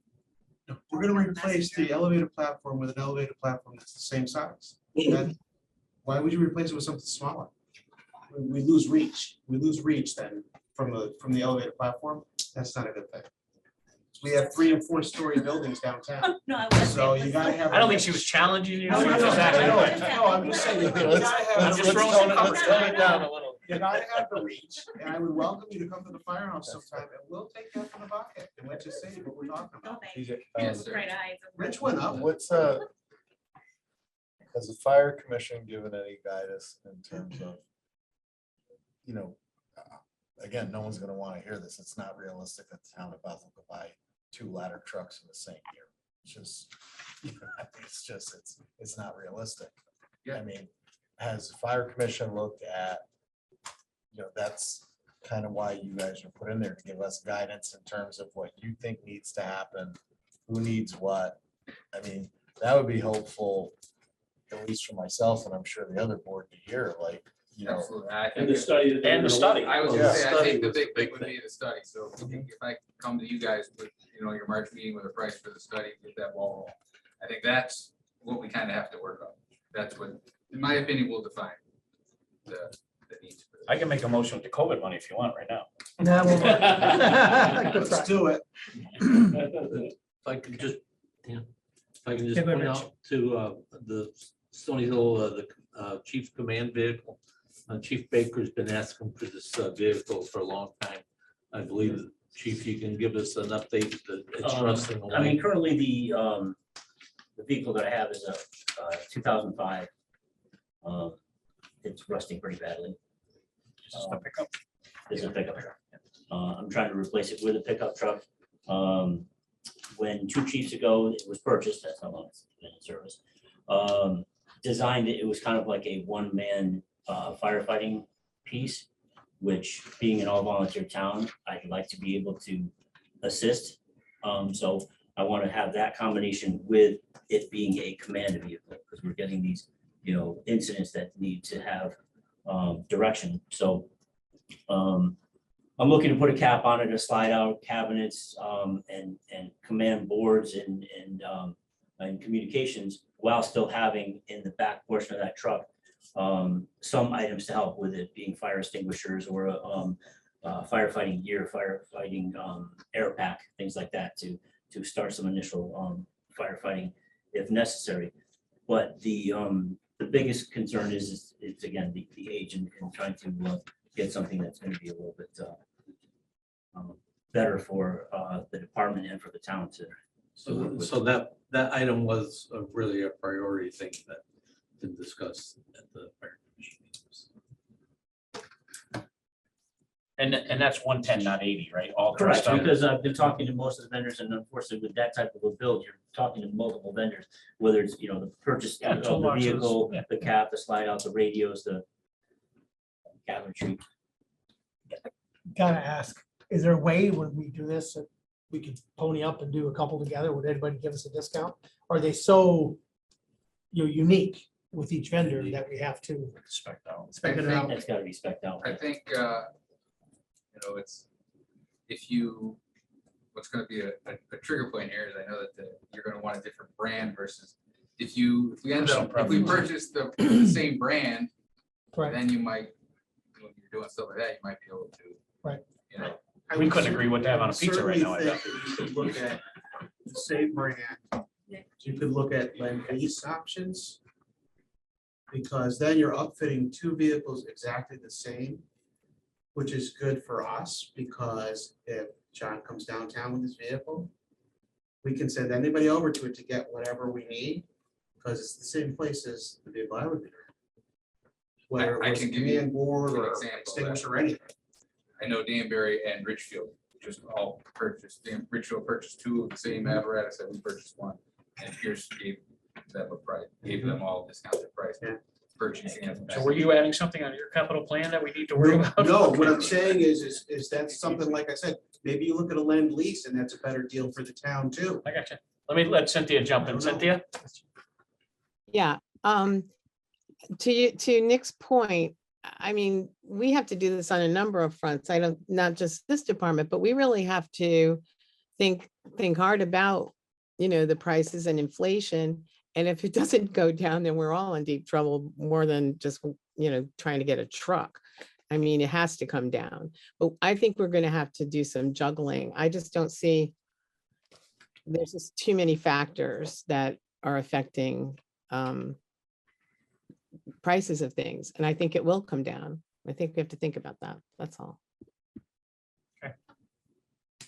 We're gonna replace the elevated platform with an elevated platform that's the same size. That- Why would you replace it with something smaller? We lose reach. We lose reach then from the elevated platform. That's not a good thing. We have 3 and 4 story buildings downtown.
No, I wasn't.
So you gotta have.
I don't think she was challenging you.
No,
She
no,
was
no,
just asking a
no,
question.
no, I'm just saying, you gotta have.
I'm just throwing some numbers
tone it
down a little.
You gotta have the reach, and I would welcome you to come to the firehouse sometime, and we'll take that from the bucket, and let's just say what we're talking
Oh,
about.
thank you.
TJ,
Yes, sir.
Bright eyes.
Rich went up.
What's has the fire commission given any guidance in terms of, you know, again, no one's gonna wanna hear this. It's not realistic that the town of Bethel could buy 2 ladder trucks in the same year. It's just, you know, I think it's not realistic. I mean, has the fire commission looked at, you know, that's kind of why you guys are put in there to give us guidance in terms of what you think needs to happen, who needs what. I mean, that would be helpful, at least for myself, and I'm sure the other board to hear, like, you know.
Absolutely. I
And
think
the study. that they're
And the
gonna
study.
I was
Well,
gonna
the
say, I
study
think the
was the
big thing
big
would
thing.
be the study, so if I come to you guys with, you know, your March meeting with a price for the study, get that ball rolling. I think that's what we kind of have to work on. That's what, in my opinion, will define the needs. for this.
I can make a motion with the COVID money if you want right now.
Nah, well, good
Let's
try.
do it.
If I could just, if I can
Yeah,
just
go
point
ahead,
out to the Stony Hill, the chief's command vehicle. Chief Baker's been asking for this vehicle for a long time. I believe, Chief, you can give us an update that it's rusting
I mean,
away.
currently the vehicle that I have is a 2005. It's rusting pretty badly.
Just a pickup.
It's a pickup truck. I'm trying to replace it with a pickup truck. When 2 chiefs ago it was purchased, that's how long it's been in service. Designed it, it was kind of like a one-man firefighting piece, which being an all-volunteer town, I'd like to be able to assist. So I want to have that combination with it being a command vehicle, because we're getting these, you know, incidents that need to have direction. So I'm looking to put a cap on it, a slide out cabinets, and command boards and communications, while still having in the back portion of that truck some items to help with it, being fire extinguishers or firefighting gear, firefighting air pack, things like that, to start some initial firefighting if necessary. But the biggest concern is again the age and trying to get something that's going to be a little bit better for the department and for the town to.
So that item was really a priority thing that been discussed at the fire commission meetings.
And that's 110, not 80, right? All
Correct,
dressed up.
because I've been talking to most of the vendors, and unfortunately with that type of a build, you're talking to multiple vendors, whether it's, you know, the purchase
Yeah,
of the
toolboxes,
vehicle,
yeah.
the cap, the slide out, the radios, the cabinetry.
Gotta ask, is there a way when we do this, that we could pony up and do a couple together? Would anybody give us a discount? Are they so, you know, unique with each vendor that we have to
Spec out.
spec it out?
That's gotta be spec'd out.
I think, you know, it's, if you, what's gonna be a trigger point here is I know that you're gonna want a different brand versus if we end up, if we purchase the same brand,
Right.
then you might, when you're doing stuff like that, you might be able to.
Right.
You know,
We couldn't agree with that on a pizza right now, I
Certainly
bet.
think that you could look at the same brand. You could look at lend lease options. Because then you're upfitting 2 vehicles exactly the same, which is good for us, because if John comes downtown with his vehicle, we can send anybody over to it to get whatever we need, because it's the same place as the vehicle I would be driving. Whether
I
it was a
can give you
command board
an
or
example of that.
extinguisher or anything.
I know Danbury and Richfield just all purchased, Richfield purchased 2 of the same apparatus that we purchased 1. And Pierce gave them a price, gave them all discounted price.
Yeah.
Purchasing. it.
So were you adding something on your capital plan that we need to worry about?
No, what I'm saying is that's something, like I said, maybe you look at a lend lease and that's a better deal for the town too.
I got you. Let Cynthia jump in. Cynthia?
Yeah, to Nick's point, I mean, we have to do this on a number of fronts. I don't, not just this department, but we really have to think hard about, the prices and inflation. And if it doesn't go down, then we're all in deep trouble more than just, trying to get a truck. I mean, it has to come down, but I think we're going to have to do some juggling. I just don't see, there's just too many factors that are affecting prices of things. And I think it will come down. I think we have to think about that. That's all.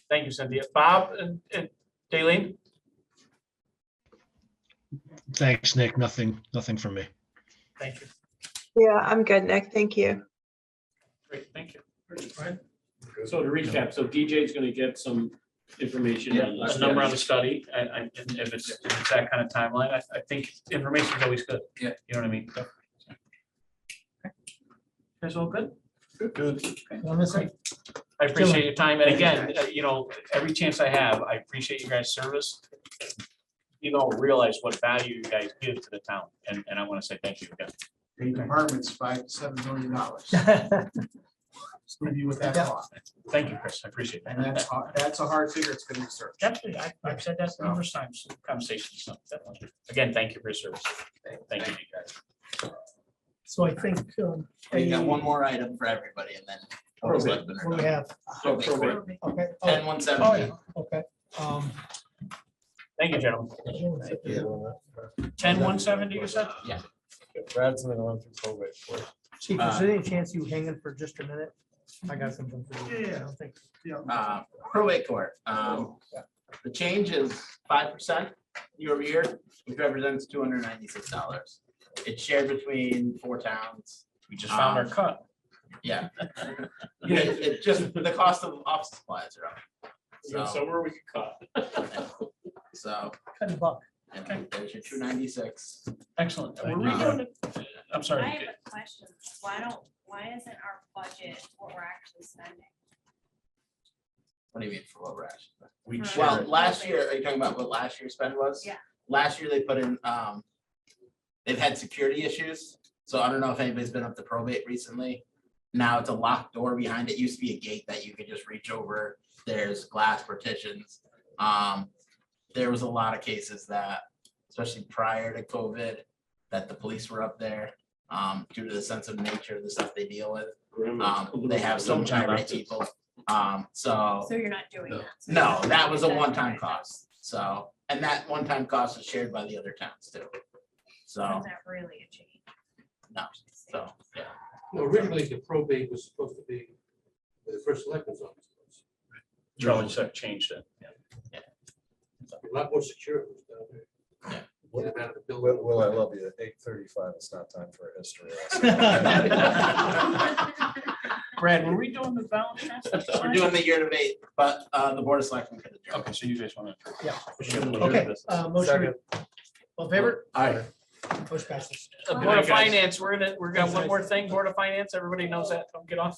Thank you, Cynthia. Bob and Daleen?
Thanks, Nick. Nothing from me.
Thank you.
Yeah, I'm good, Nick. Thank you.
Great, thank you.
So to recap, so DJ is gonna get some information. on
There's
the
a number on
study.
the study, and if it's that kind of timeline, I think information is always good.
Yeah.
You know what I mean? Okay. Guys all good? Good. I appreciate your time, and again, every chance I have, I appreciate you guys' service. You don't realize what value you guys give to the town, and I want to say thank you again.
The department's $5 to $7 million. Leave you with that thought.
Thank you, Chris, I appreciate that.
And that's a hard figure. It's gonna research.
Definitely, I've said that numerous times, in conversations, so definitely. Again, thank you for your service. Thank you, guys.
So I think,
We got one more item for everybody and then.
Probate.
what do we have?
Probate court,
Okay.
10-170.
Okay.
Thank you, gentlemen. 10-170, you said?
Yeah.
Brad's gonna run through probate court.
Chief, is there any chance you hang in for just a minute? I got something for you. I don't think.
Probate court, the change is 5% year over year, which represents $296. It's shared between 4 towns.
We just found our cut.
Yeah. It just, the cost of office supplies are up. So,
Somewhere we could cut.
so,
Cut a buck.
and there's your 296.
Excellent. Were we doing it? I'm
I
sorry.
have a question. Why isn't our budget what we're actually spending?
What do you mean for what we're actually?
We
Well,
shared.
last year, are you talking about what last year's spend was?
Yeah.
Last year they put in, they've had security issues. So I don't know if anybody's been up to probate recently. Now it's a locked door behind it. Used to be a gate that you could just reach over. There's glass partitions. There was a lot of cases that, especially prior to COVID, that the police were up there, due to the sensitive nature of the stuff they deal with. They have some irate people. So
So you're not doing that? So
no,
you're not
that was a
doing that.
one-time cost. So, and that one-time cost is shared by the other towns too.
So
So,
is that really a change?
no, so, yeah.
No, originally the probate was supposed to be the first selectman's office.
Charlie said changed it. Yeah.
A lot more secure. It was down there.
Yeah.
Get them out of the building.
Will, I love you. At 8:35, it's not time for a history lesson.
Brad, were we doing the balance transfer?
We're doing the year-to-date, but the board of selectmen could adjourn.
Okay, so you guys want to?
Yeah. Okay, motion. All in favor?
Aye.
Motion passes.
Board of Finance, we're got one more thing, Board of Finance, everybody knows that, don't get off.